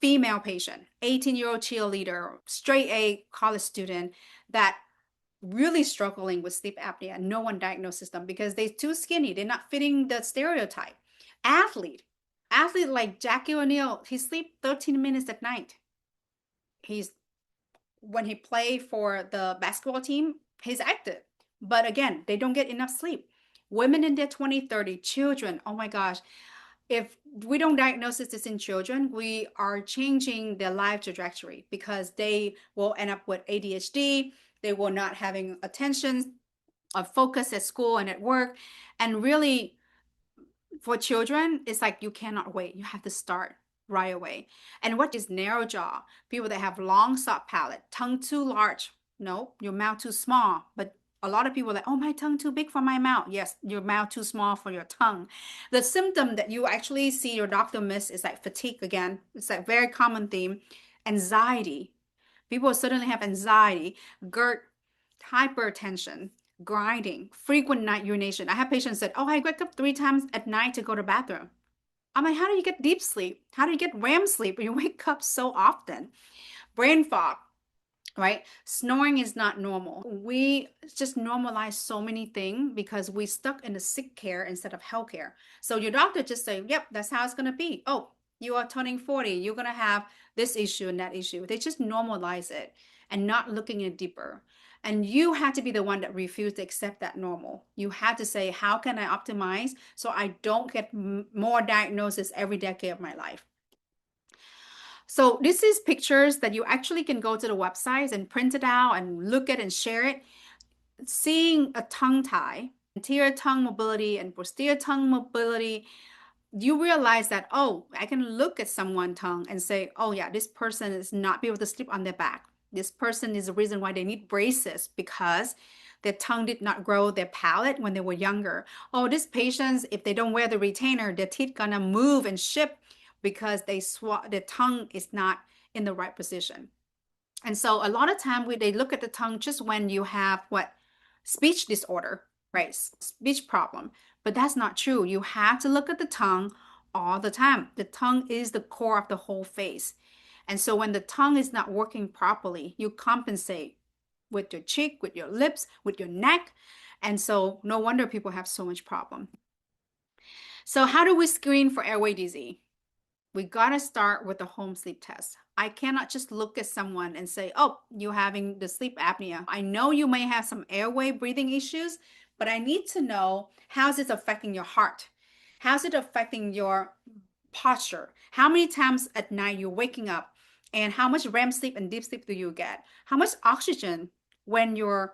female patient, 18-year-old cheerleader, straight A college student that really struggling with sleep apnea. No one diagnoses them because they're too skinny. They're not fitting the stereotype. Athlete like Jackie O'Neal, he sleeps 13 minutes at night. He's when he played for the basketball team, he's active. But again, they don't get enough sleep. Women in their 20, 30, children, oh my gosh, if we don't diagnose this in children, we are changing their life trajectory because they will end up with ADHD. They will not having attention or focus at school and at work. And really, for children, it's like you cannot wait. You have to start right away. And what is narrow jaw? People that have long soft palate, tongue too large. No, your mouth too small. But a lot of people are like, oh, my tongue too big for my mouth. Yes, your mouth too small for your tongue. The symptom that you actually see your doctor miss is like fatigue again. It's a very common theme. Anxiety. People suddenly have anxiety, GERD, hypertension, grinding, frequent night urination. I have patients that, oh, I wake up 3 times at night to go to the bathroom. I'm like, how do you get deep sleep? How do you get REM sleep? You wake up so often. Brain fog, right? Snoring is not normal. We just normalize so many things because we stuck in the sick care instead of health care. So your doctor just say, yep, that's how it's going to be. Oh, you are turning 40. You're going to have this issue and that issue. They just normalize it and not looking in deeper. And you had to be the one that refused to accept that normal. You had to say, how can I optimize so I don't get more diagnosis every decade of my life? So this is pictures that you actually can go to the websites and print it out and look at and share it. Seeing a tongue tie, anterior tongue mobility and posterior tongue mobility, you realize that, oh, I can look at someone's tongue and say, oh yeah, this person is not be able to sleep on their back. This person is the reason why they need braces because their tongue did not grow their palate when they were younger. Oh, these patients, if they don't wear the retainer, their teeth gonna move and shift because their tongue is not in the right position. And so a lot of time they look at the tongue just when you have what speech disorder, right? Speech problem. But that's not true. You have to look at the tongue all the time. The tongue is the core of the whole face. And so when the tongue is not working properly, you compensate with your cheek, with your lips, with your neck. And so no wonder people have so much problem. So how do we screen for airway disease? We gotta start with the home sleep test. I cannot just look at someone and say, oh, you're having the sleep apnea. I know you may have some airway breathing issues, but I need to know how's it affecting your heart? How's it affecting your posture? How many times at night you're waking up? And how much REM sleep and deep sleep do you get? How much oxygen when your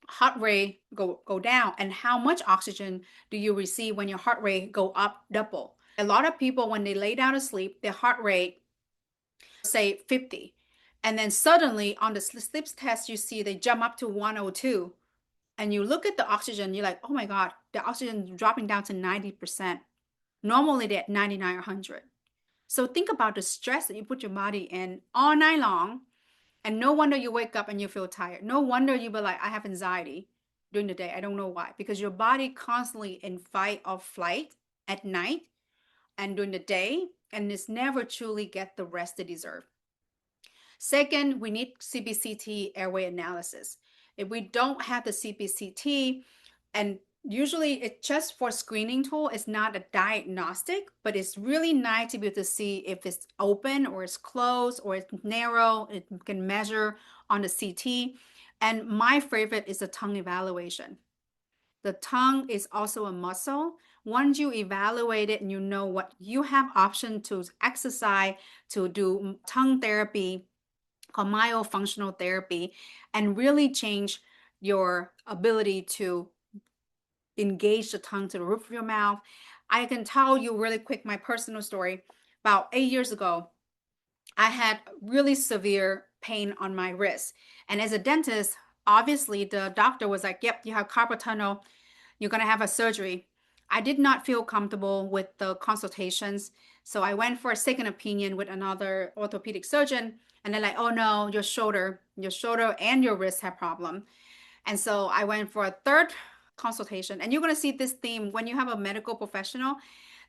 heart rate go down? And how much oxygen do you receive when your heart rate go up double? A lot of people, when they lay down to sleep, their heart rate, say 50. And then suddenly on the sleep test, you see they jump up to 102. And you look at the oxygen, you're like, oh my God, the oxygen is dropping down to 90%. Normally they're at 99 or 100. So think about the stress that you put your body in all night long. And no wonder you wake up and you feel tired. No wonder you be like, I have anxiety during the day. I don't know why. Because your body constantly in fight or flight at night and during the day, and it's never truly get the rest they deserve. Second, we need CBCT airway analysis. If we don't have the CBCT, and usually it's just for screening tool, it's not a diagnostic, but it's really nice to be able to see if it's open or it's closed or it's narrow. It can measure on the CT. And my favorite is the tongue evaluation. The tongue is also a muscle. Once you evaluate it and you know what you have option to exercise, to do tongue therapy, called myofunctional therapy, and really change your ability to engage the tongue to the roof of your mouth. I can tell you really quick my personal story. About 8 years ago, I had really severe pain on my wrist. And as a dentist, obviously the doctor was like, yep, you have carpal tunnel. You're going to have a surgery. I did not feel comfortable with the consultations. So I went for a second opinion with another orthopedic surgeon. And they're like, oh no, your shoulder and your wrist have problem. And so I went for a third consultation. And you're going to see this theme when you have a medical professional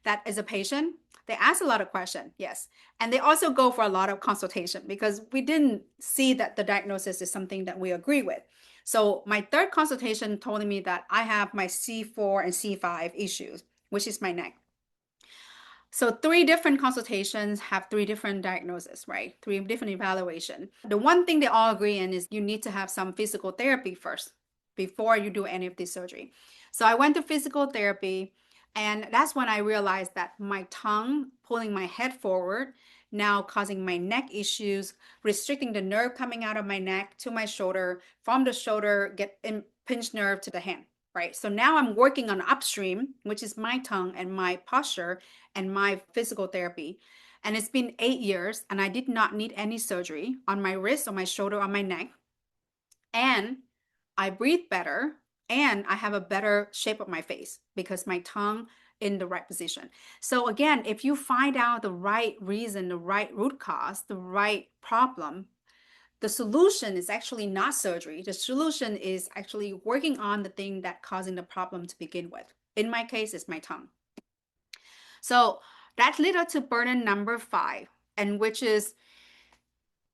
that is a patient. They ask a lot of questions, yes. And they also go for a lot of consultation because we didn't see that the diagnosis is something that we agree with. So my third consultation told me that I have my C4 and C5 issues, which is my neck. So three different consultations have three different diagnoses, right? Three different evaluation. The one thing they all agree in is you need to have some physical therapy first before you do any of this surgery. So I went to physical therapy, and that's when I realized that my tongue pulling my head forward now causing my neck issues, restricting the nerve coming out of my neck to my shoulder, from the shoulder get in pinched nerve to the hand, right? So now I'm working on upstream, which is my tongue and my posture and my physical therapy. And it's been 8 years, and I did not need any surgery on my wrist, on my shoulder, on my neck. And I breathe better, and I have a better shape of my face because my tongue in the right position. So again, if you find out the right reason, the right root cause, the right problem, the solution is actually not surgery. The solution is actually working on the thing that causing the problem to begin with. In my case, it's my tongue. So that led us to burden number 5, and which is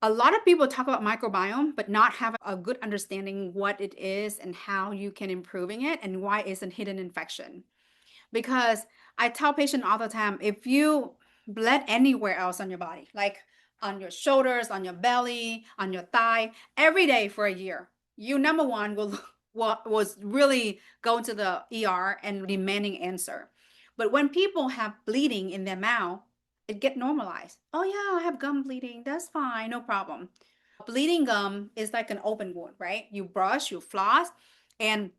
a lot of people talk about microbiome, but not have a good understanding what it is and how you can improving it and why it's a hidden infection. Because I tell patients all the time, if you bled anywhere else on your body, like on your shoulders, on your belly, on your thigh, every day for a year, you number one will was really going to the ER and demanding answer. But when people have bleeding in their mouth, it get normalized. Oh yeah, I have gum bleeding. That's fine, no problem. Bleeding gum is like an open wound, right? You brush, you floss, and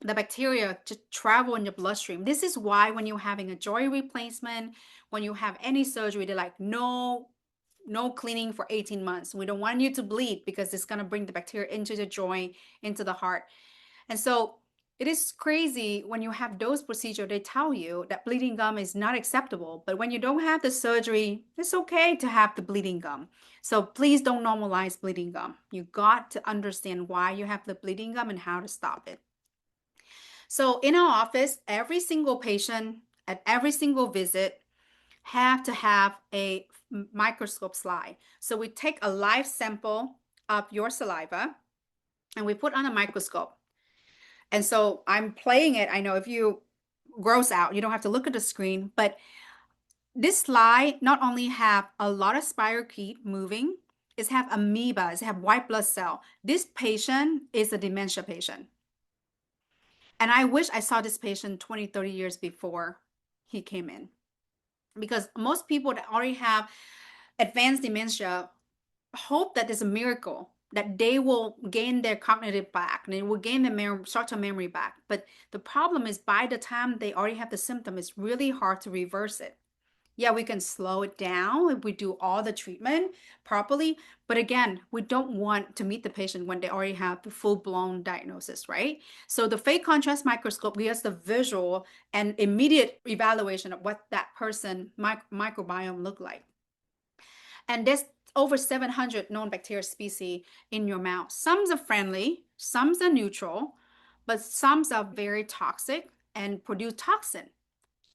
the bacteria just travel in your bloodstream. This is why when you're having a joint replacement, when you have any surgery, they're like, no cleaning for 18 months. We don't want you to bleed because it's going to bring the bacteria into the joint, into the heart. And so it is crazy when you have those procedures, they tell you that bleeding gum is not acceptable. But when you don't have the surgery, it's okay to have the bleeding gum. So please don't normalize bleeding gum. You got to understand why you have the bleeding gum and how to stop it. So in our office, every single patient at every single visit have to have a microscope slide. So we take a live sample of your saliva and we put on a microscope. And so I'm playing it. I know if you gross out, you don't have to look at the screen, but this slide not only have a lot of spirochete moving, it have amoeba, it have white blood cell. This patient is a dementia patient. And I wish I saw this patient 20, 30 years before he came in. Because most people that already have advanced dementia hope that there's a miracle, that they will gain their cognitive back, and they will gain their short-term memory back. But the problem is by the time they already have the symptom, it's really hard to reverse it. Yeah, we can slow it down if we do all the treatment properly. But again, we don't want to meet the patient when they already have the full-blown diagnosis, right? So the phase contrast microscope gives the visual and immediate evaluation of what that person microbiome look like. And there's over 700 known bacteria species in your mouth. Some are friendly, some are neutral, but some are very toxic and produce toxin.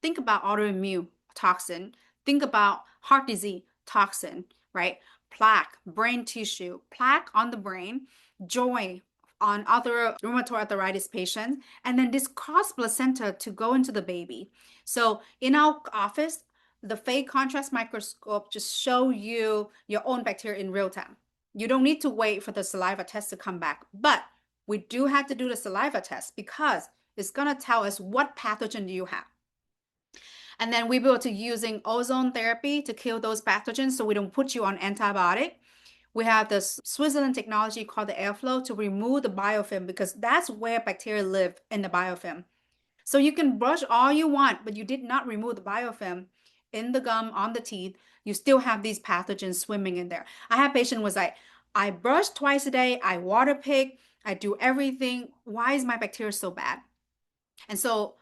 Think about autoimmune toxin. Think about heart disease toxin, right? Plaque, brain tissue, plaque on the brain, joint on other rheumatoid arthritis patients, and then this cause placenta to go into the baby. So in our office, the phase contrast microscope just show you your own bacteria in real time. You don't need to wait for the saliva test to come back, but we do have to do the saliva test because it's going to tell us what pathogen do you have. And then we will to using ozone therapy to kill those pathogens so we don't put you on antibiotic. We have this Switzerland technology called the airflow to remove the biofilm because that's where bacteria live in the biofilm. So you can brush all you want, but you did not remove the biofilm in the gum, on the teeth. You still have these pathogens swimming in there. I have patients was like, I brush twice a day, I water pick, I do everything. Why is my bacteria so bad? And so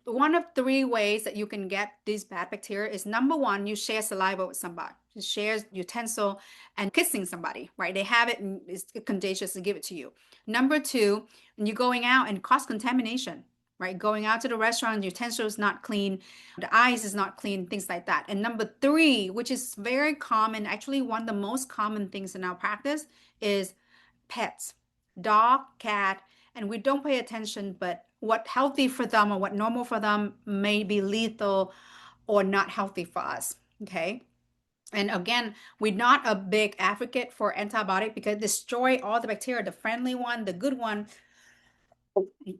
one of 3 ways that you can get these bad bacteria is number one, you share saliva with somebody. You share utensil and kissing somebody, right? They have it and it's contagious to give it to you. Number two, when you're going out and cross contamination, right? Going out to the restaurant, utensil is not clean, the ice is not clean, things like that. And number three, which is very common, actually one of the most common things in our practice is pets, dog, cat, and we don't pay attention, but what healthy for them or what normal for them may be lethal or not healthy for us. Okay. And again, we're not a big advocate for antibiotic because it destroy all the bacteria, the friendly one, the good one,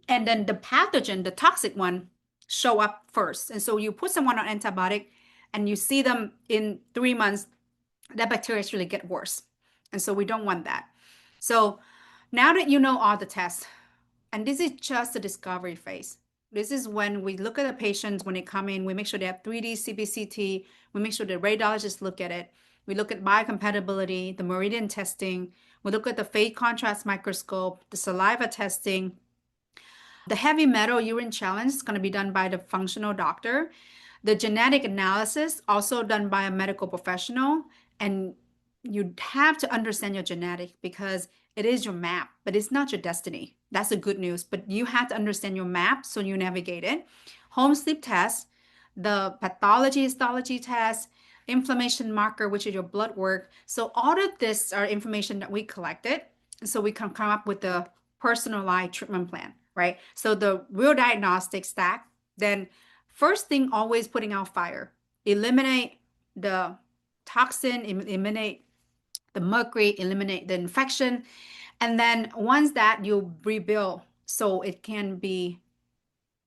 and then the pathogen, the toxic one, show up first. And so you put someone on antibiotic and you see them in 3 months, that bacteria actually get worse. And so we don't want that. So now that you know all the tests, and this is just the discovery phase. This is when we look at the patients when they come in, we make sure they have 3D CBCT, we make sure the radiologists look at it. We look at biocompatibility, the meridian testing, we look at the phase contrast microscope, the saliva testing. The heavy metal urine challenge is going to be done by the functional doctor. The genetic analysis also done by a medical professional. And you have to understand your genetic because it is your map, but it's not your destiny. That's the good news. But you have to understand your map so you navigate it. Home sleep test, the pathology histology test, inflammation marker, which is your blood work. So all of this are information that we collected. So we can come up with the personalized treatment plan, right? So the real diagnostic stack, then first thing, always putting out fire, eliminate the toxin, eliminate the mercury, eliminate the infection. And then once that you rebuild so it can be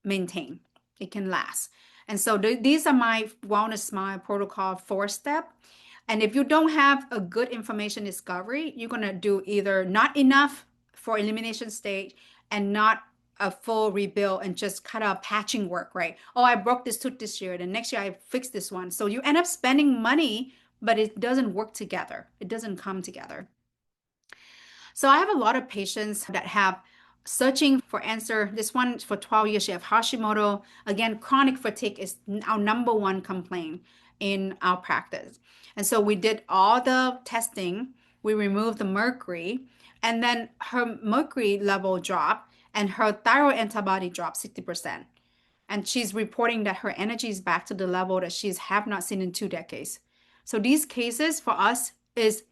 maintained, it can last. And so these are my wellness smile protocol 4 step. And if you don't have a good information discovery, you're going to do either not enough for elimination stage and not a full rebuild and just kind of patching work, right? Oh, I broke this tooth this year. The next year I fixed this one. So you end up spending money, but it doesn't work together. It doesn't come together. So I have a lot of patients that have searching for answer. This one for 12 years, she have Hashimoto. Again, chronic fatigue is our number one complaint in our practice. And so we did all the testing. We removed the mercury, and then her mercury level dropped and her thyroid antibody dropped 60%. And she's reporting that her energy is back to the level that she's have not seen in 2 decades. So these cases for us is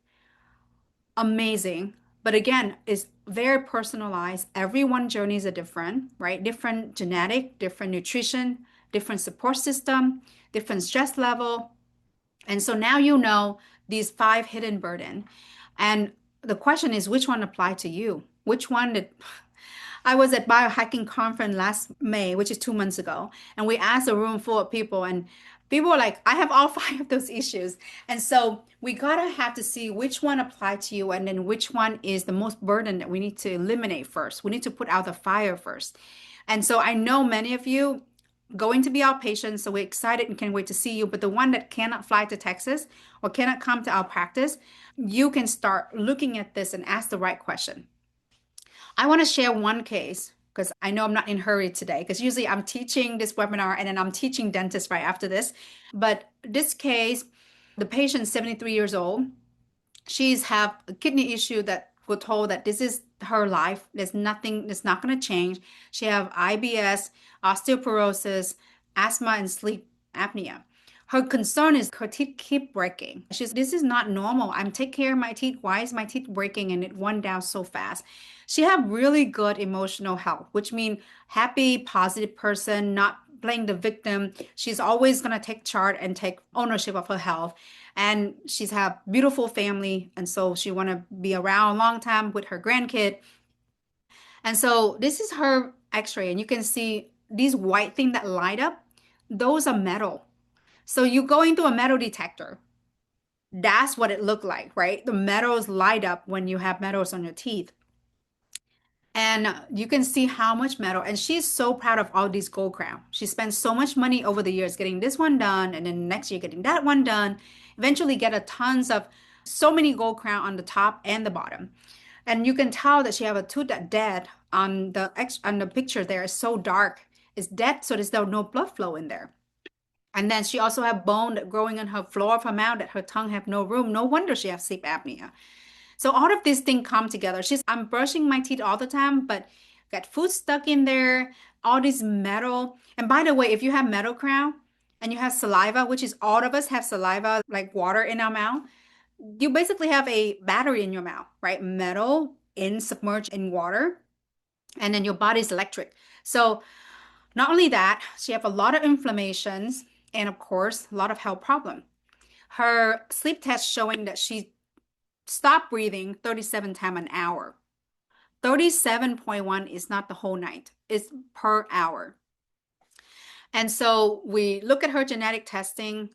amazing. But again, it's very personalized. Everyone's journeys are different, right? Different genetic, different nutrition, different support system, different stress level. And so now you know these 5 hidden burden. And the question is, which one apply to you? Which one did I was at biohacking conference last May, which is 2 months ago, and we asked a room full of people, and people were like, I have all 5 of those issues. And so we gotta have to see which one apply to you and then which one is the most burden that we need to eliminate first. We need to put out the fire first. And so I know many of you going to be our patients, so we're excited and can't wait to see you. But the one that cannot fly to Texas or cannot come to our practice, you can start looking at this and ask the right question. I want to share one case because I know I'm not in a hurry today because usually I'm teaching this webinar and then I'm teaching dentist right after this. But this case, the patient is 73 years old. She's have a kidney issue that we're told that this is her life. There's nothing that's not going to change. She have IBS, osteoporosis, asthma, and sleep apnea. Her concern is her teeth keep breaking. This is not normal. I'm taking care of my teeth. Why is my teeth breaking and it went down so fast? She have really good emotional health, which means happy, positive person, not playing the victim. She's always going to take charge and take ownership of her health. And she's have beautiful family. And so she want to be around a long time with her grandkid. And so this is her x-ray. And you can see these white things that light up. Those are metal. So you go into a metal detector. That's what it looked like, right? The metals light up when you have metals on your teeth. And you can see how much metal, and she's so proud of all these gold crown. She spent so much money over the years getting this one done, and then next year getting that one done. Eventually get a tons of so many gold crown on the top and the bottom. And you can tell that she have a tooth that dead on the picture there is so dark. It's dead, so there's no blood flow in there. And then she also have bone growing in her floor of her mouth that her tongue have no room. No wonder she have sleep apnea. So all of these things come together. I'm brushing my teeth all the time, but got food stuck in there, all this metal. And by the way, if you have metal crown and you have saliva, which is all of us have saliva like water in our mouth, you basically have a battery in your mouth, right? Metal in submerged in water, and then your body's electric. So not only that, she have a lot of inflammations. and of course, a lot of health problem. Her sleep test showing that she stopped breathing 37 times an hour. 37.1 is not the whole night, it's per hour. And so we look at her genetic testing,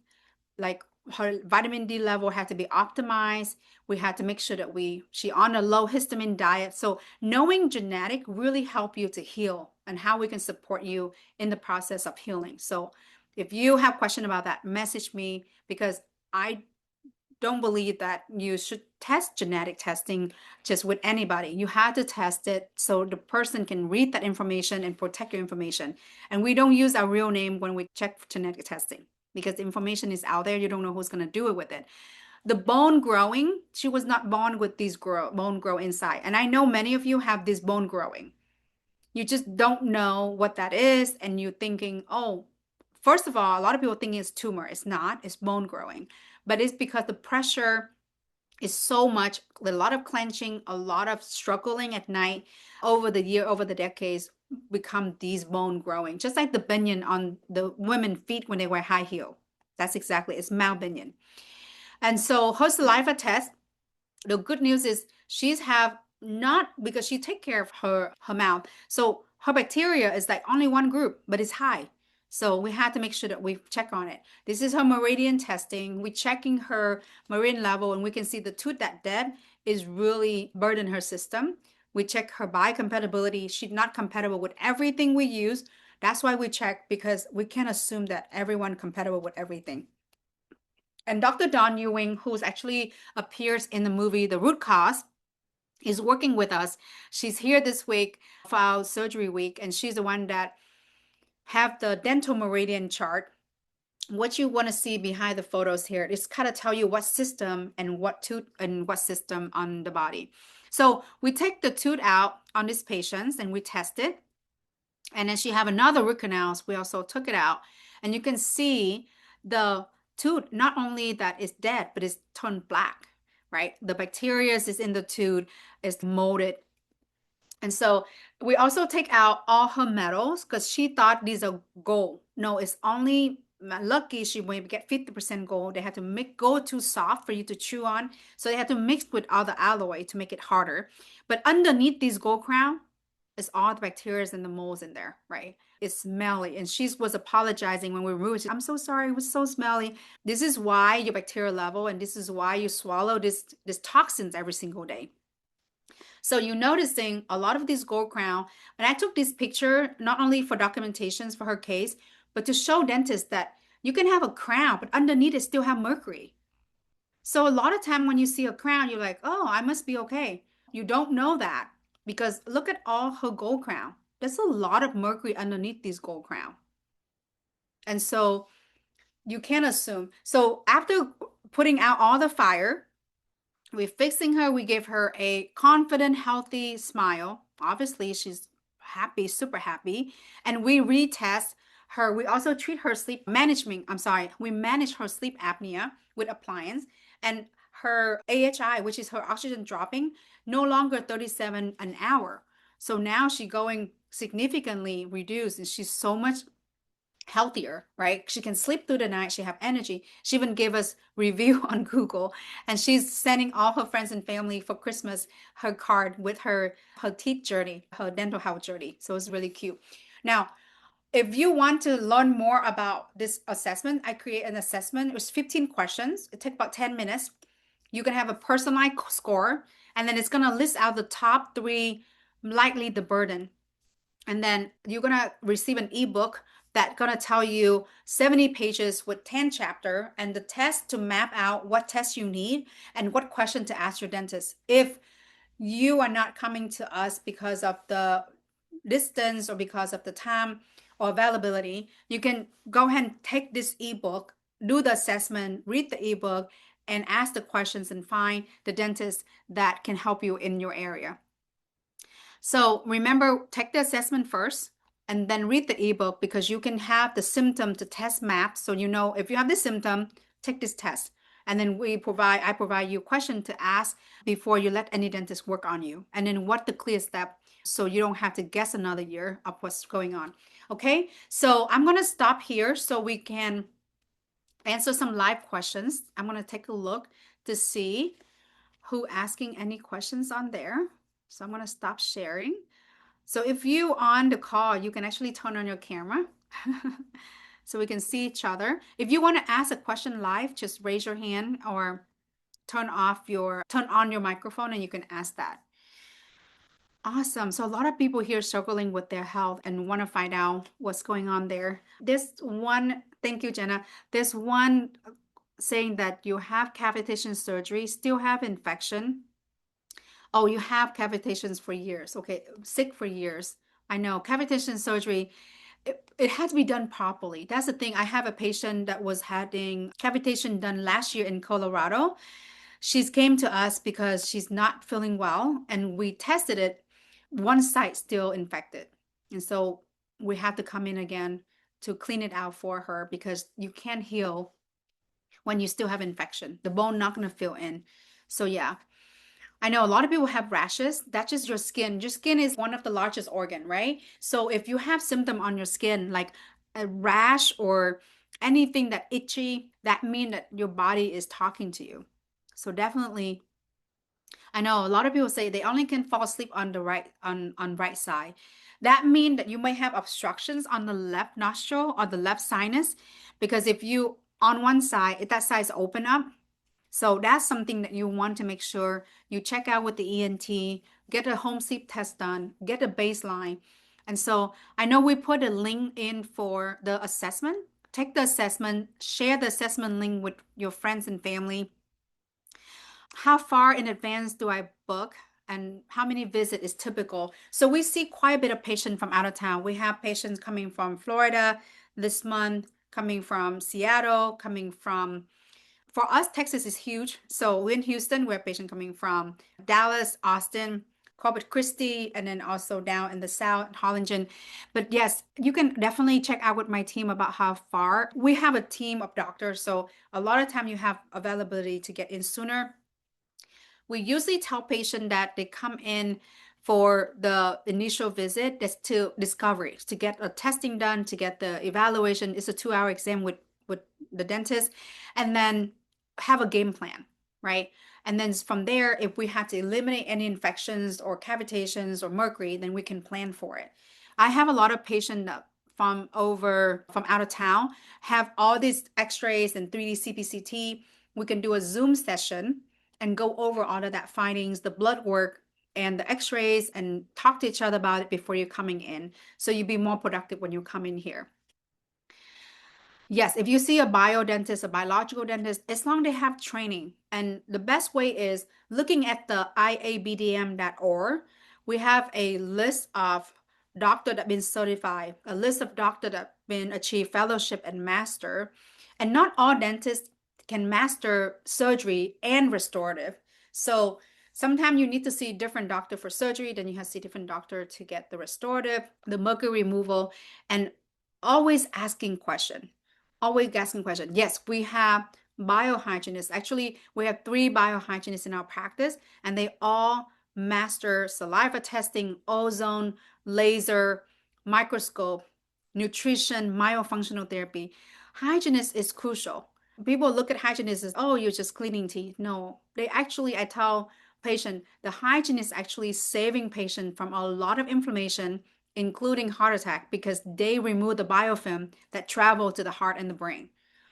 like her vitamin D level had to be optimized. We had to make sure that she on a low histamine diet. So knowing genetic really help you to heal and how we can support you in the process of healing. So if you have question about that, message me because I don't believe that you should test genetic testing just with anybody. You have to test it so the person can read that information and protect your information. And we don't use our real name when we check genetic testing because the information is out there. You don't know who's going to do it with it. The bone growing, she was not born with these bone grow inside. And I know many of you have this bone growing. You just don't know what that is. And you're thinking, oh, first of all, a lot of people think it's tumor. It's not, it's bone growing. But it's because the pressure is so much, a lot of clenching, a lot of struggling at night over the year, over the decades, become these bone growing, just like the bunion on the women feet when they wear high heel. That's exactly, it's malbunion. And so her saliva test, the good news is she's have not because she take care of her mouth. So her bacteria is like only one group, but it's high. So we had to make sure that we check on it. This is her meridian testing. We checking her meridian level and we can see the tooth that dead is really burden her system. We check her biocompatibility. She's not compatible with everything we use. That's why we check because we can't assume that everyone compatible with everything. And Dr. Dawn Ewing, who's actually appears in the movie The Root Cause, is working with us. She's here this week for our surgery week, and she's the one that have the dental meridian chart. What you want to see behind the photos here is kind of tell you what system and what tooth and what system on the body. So we take the tooth out on these patients and we test it. And then she have another root canals. We also took it out. And you can see the tooth, not only that it's dead, but it's turned black, right? The bacteria is in the tooth, is molded. And so we also take out all her metals because she thought these are gold. No, it's only lucky she maybe get 50% gold. They had to make gold too soft for you to chew on. So they had to mix with other alloy to make it harder. But underneath these gold crown, it's all the bacteria and the molds in there, right? It's smelly. And she was apologizing when we removed it. I'm so sorry, it was so smelly. This is why your bacteria level, and this is why you swallow this toxins every single day. So you're noticing a lot of these gold crown, and I took this picture not only for documentations for her case, but to show dentists that you can have a crown, but underneath it still have mercury. So a lot of time when you see a crown, you're like, oh, I must be okay. You don't know that because look at all her gold crown. There's a lot of mercury underneath these gold crown. And so you can't assume. So after putting out all the fire, we're fixing her. We gave her a confident, healthy smile. Obviously, she's happy, super happy. And we retest her. We also treat her sleep management. I'm sorry, we manage her sleep apnea with appliance. And her AHI, which is her oxygen dropping, no longer 37 an hour. So now she's going significantly reduced and she's so much healthier, right? She can sleep through the night. She have energy. She even gave us review on Google, and she's sending all her friends and family for Christmas her card with her teeth journey, her dental health journey. So it's really cute. Now, if you want to learn more about this assessment, I create an assessment. It was 15 questions. It took about 10 minutes. You can have a personalized score, and then it's gonna list out the top three, likely the burden. And then you're gonna receive an ebook that's gonna tell you 70 pages with 10 chapter and the test to map out what test you need and what question to ask your dentist. If you are not coming to us because of the distance or because of the time or availability, you can go ahead and take this ebook, do the assessment, read the ebook, and ask the questions and find the dentist that can help you in your area. So remember, take the assessment first and then read the ebook because you can have the symptom to test map. So you know if you have this symptom, take this test. And then I provide you a question to ask before you let any dentist work on you. And then what the clear step so you don't have to guess another year of what's going on. Okay, so I'm gonna stop here so we can answer some live questions. I'm going to take a look to see who asking any questions on there. So I'm going to stop sharing. So if you on the call, you can actually turn on your camera so we can see each other. If you want to ask a question live, just raise your hand or turn on your microphone and you can ask that. Awesome. So a lot of people here struggling with their health and want to find out what's going on there. Thank you, Jenna. There's one saying that you have cavitation surgery, still have infection. Oh, you have cavitations for years. Okay, sick for years. I know cavitation surgery, it has to be done properly. That's the thing. I have a patient that was having cavitation done last year in Colorado. She's came to us because she's not feeling well, and we tested it. One site still infected, and so we have to come in again to clean it out for her because you can't heal when you still have infection. The bone not going to fill in. So yeah, I know a lot of people have rashes. That's just your skin. Your skin is one of the largest organ, right? So if you have symptom on your skin, like a rash or anything that itchy, that mean that your body is talking to you. So definitely, I know a lot of people say they only can fall asleep on the right side. That mean that you may have obstructions on the left nostril or the left sinus, because if you on one side, if that side's open up, so that's something that you want to make sure you check out with the ENT, get a home sleep test done, get a baseline. And so I know we put a link in for the assessment. Take the assessment, share the assessment link with your friends and family. How far in advance do I book and how many visits is typical? So we see quite a bit of patients from out of town. We have patients coming from Florida this month, coming from Seattle, coming from for us, Texas is huge. So we're in Houston, we have patients coming from Dallas, Austin, Corpus Christi, and then also down in the South, Harlingen. But yes, you can definitely check out with my team about how far. We have a team of doctors, so a lot of time you have availability to get in sooner. We usually tell patients that they come in for the initial visit, that's to discovery, to get a testing done, to get the evaluation. It's a 2-hour exam with the dentist, and then have a game plan, right? And then from there, if we have to eliminate any infections or cavitations or mercury, then we can plan for it. I have a lot of patients from out of town have all these x-rays and 3D CPCT. We can do a Zoom session and go over all of that findings, the blood work and the x-rays, and talk to each other about it before you're coming in. So you'll be more productive when you come in here. Yes, if you see a biodentist, a biological dentist, as long as they have training. And the best way is looking at the iabdm.org. We have a list of doctors that have been certified, a list of doctors that have been achieved fellowship and master. And not all dentists can master surgery and restorative. So sometimes you need to see different doctor for surgery, then you have to see different doctor to get the restorative, the mercury removal, and always asking question. Always asking question. Yes, we have biohygienists. Actually, we have 3 biohygienists in our practice, and they all master saliva testing, ozone, laser, microscope, nutrition, myofunctional therapy. Hygienist is crucial. People look at hygienists as, oh, you're just cleaning teeth. No, they actually, I tell patient, the hygienist actually saving patient from a lot of inflammation, including heart attack, because they remove the biofilm that travel to the heart and the brain.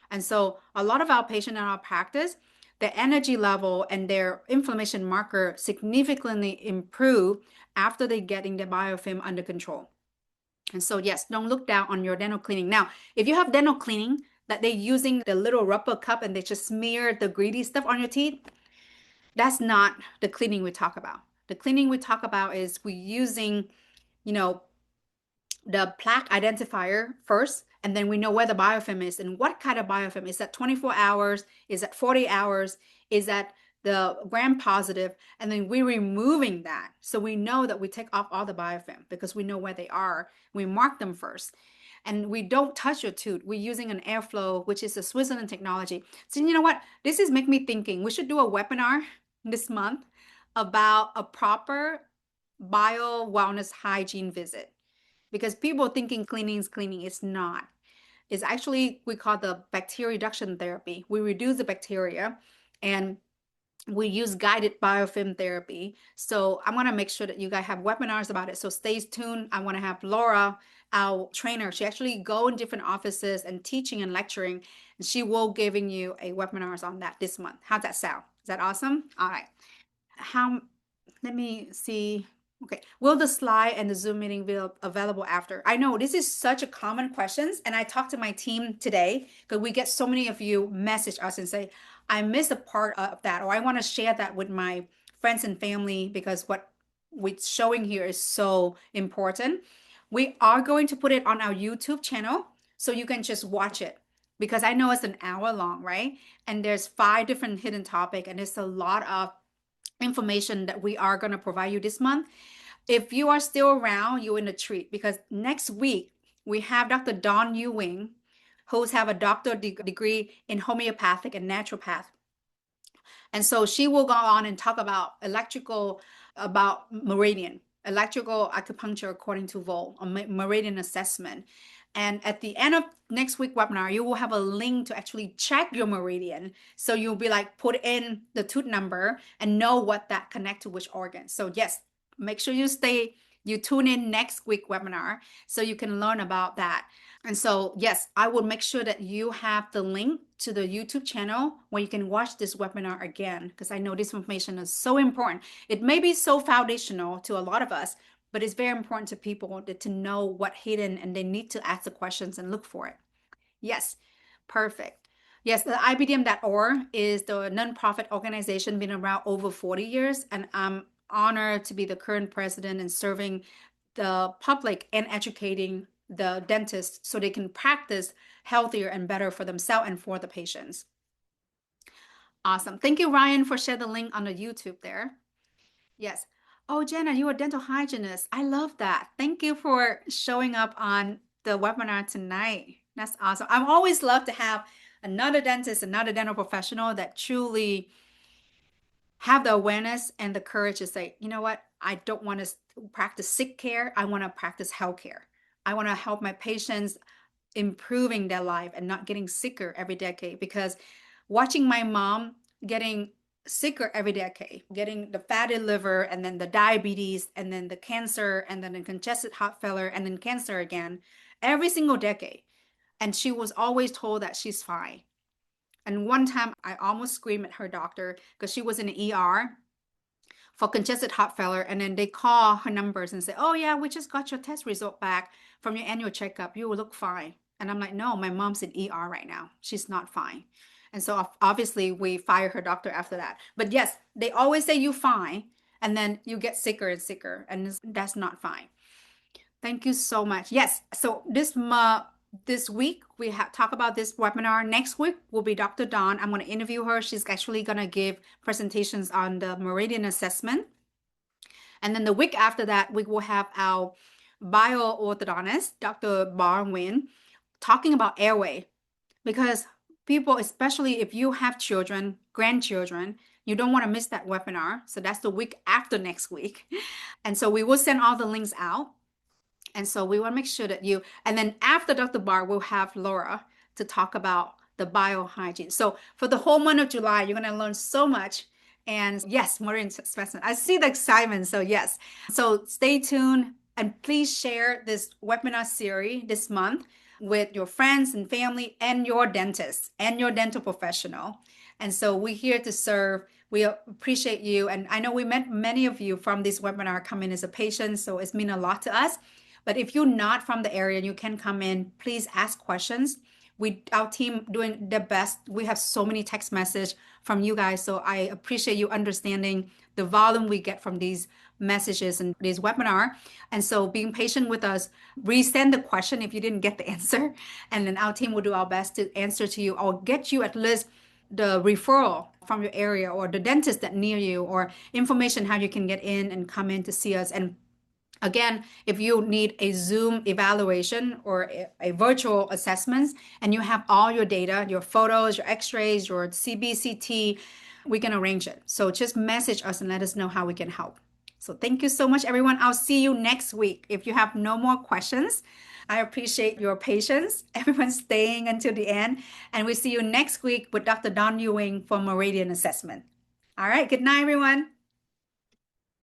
And so a lot of our patients in our practice, the energy level and their inflammation marker significantly improve after they getting the biofilm under control. And so yes, don't look down on your dental cleaning. Now, if you have dental cleaning that they're using the little rubber cup and they just smear the greedy stuff on your teeth, that's not the cleaning we talk about. The cleaning we talk about is we using, you know, the plaque identifier first, and then we know where the biofilm is and what kind of biofilm. Is that 24 hours? Is that 40 hours? Is that the gram positive? And then we're removing that. So we know that we take off all the biofilm because we know where they are. We mark them first. And we don't touch your tooth. We're using an airflow, which is a Switzerland technology. So you know what? This is make me thinking. We should do a webinar this month about a proper bio wellness hygiene visit, because people thinking cleaning is cleaning. It's not. is actually we call the bacteria reduction therapy. We reduce the bacteria and we use guided biofilm therapy. So I'm gonna make sure that you guys have webinars about it. So stay tuned. I want to have Laura, our trainer. She actually go in different offices and teaching and lecturing, and she will giving you a webinars on that this month. How's that sound? Is that awesome? All right. How, let me see. Okay. Will the slide and the Zoom meeting be available after? I know this is such a common questions, and I talked to my team today because we get so many of you message us and say, I missed a part of that, or I want to share that with my friends and family because what we're showing here is so important. We are going to put it on our YouTube channel so you can just watch it because I know it's an hour long, right? And there's 5 different hidden topic, and there's a lot of information that we are going to provide you this month. If you are still around, you're in a treat because next week we have Dr. Dawn Ewing, who's have a doctor degree in homeopathic and naturopath. And so she will go on and talk about about meridian, electrical acupuncture according to Vol, a meridian assessment. And at the end of next week webinar, you will have a link to actually check your meridian. So you'll be like, put in the tooth number and know what that connect to which organ. So yes, make sure you tune in next week webinar so you can learn about that. And so, yes, I will make sure that you have the link to the YouTube channel where you can watch this webinar again, because I know this information is so important. It may be so foundational to a lot of us, but it's very important to people to know what hidden, and they need to ask the questions and look for it. Yes, perfect. Yes, the IBDM.org is the nonprofit organization been around over 40 years, and I'm honored to be the current president and serving the public and educating the dentists so they can practice healthier and better for themselves and for the patients. Awesome. Thank you, Ryan, for sharing the link on the YouTube there. Yes. Oh, Jenna, you're a dental hygienist. I love that. Thank you for showing up on the webinar tonight. That's awesome. I've always loved to have another dentist, another dental professional that truly have the awareness and the courage to say, you know what, I don't want to practice sick care. I want to practice health care. I want to help my patients improving their life and not getting sicker every decade. Because watching my mom getting sicker every decade, getting the fatty liver and then the diabetes and then the cancer and then the congested heart failure and then cancer again, every single decade. And she was always told that she's fine. And one time I almost screamed at her doctor because she was in the ER for congested heart failure. And then they call her numbers and say, oh, yeah, we just got your test result back from your annual checkup. You will look fine. And I'm like, no, my mom's in ER right now. She's not fine. And so obviously we fire her doctor after that. But yes, they always say you fine. And then you get sicker and sicker. And that's not fine. Thank you so much. Yes. So this week we have talk about this webinar. Next week will be Dr. Dawn. I'm going to interview her. She's actually going to give presentations on the meridian assessment. And then the week after that, we will have our bio-orthodontist, Dr. Barwin, talking about airway. Because people, especially if you have children, grandchildren, you don't want to miss that webinar. So that's the week after next week. And so we will send all the links out. And so we want to make sure that and then after Dr. Barr, we'll have Laura to talk about the biohygiene. So for the whole month of July, you're going to learn so much. And yes, more specimen. I see the excitement. So yes. So stay tuned and please share this webinar series this month with your friends and family and your dentist and your dental professional. And so we're here to serve. We appreciate you. And I know we met many of you from this webinar come in as a patient. So it's mean a lot to us. But if you're not from the area and you can come in, please ask questions. Our team doing their best. We have so many text messages from you guys. So I appreciate you understanding the volume we get from these messages and these webinar. And so being patient with us, resend the question if you didn't get the answer. And then our team will do our best to answer to you or get you at least the referral from your area or the dentist that near you or information how you can get in and come in to see us. And again, if you need a Zoom evaluation or a virtual assessments and you have all your data, your photos, your x-rays, your CBCT, we can arrange it. So just message us and let us know how we can help. So thank you so much, everyone. I'll see you next week. If you have no more questions, I appreciate your patience. Everyone staying until the end. And we see you next week with Dr. Don Ewing for Meridian Assessment. All right. Good night, everyone.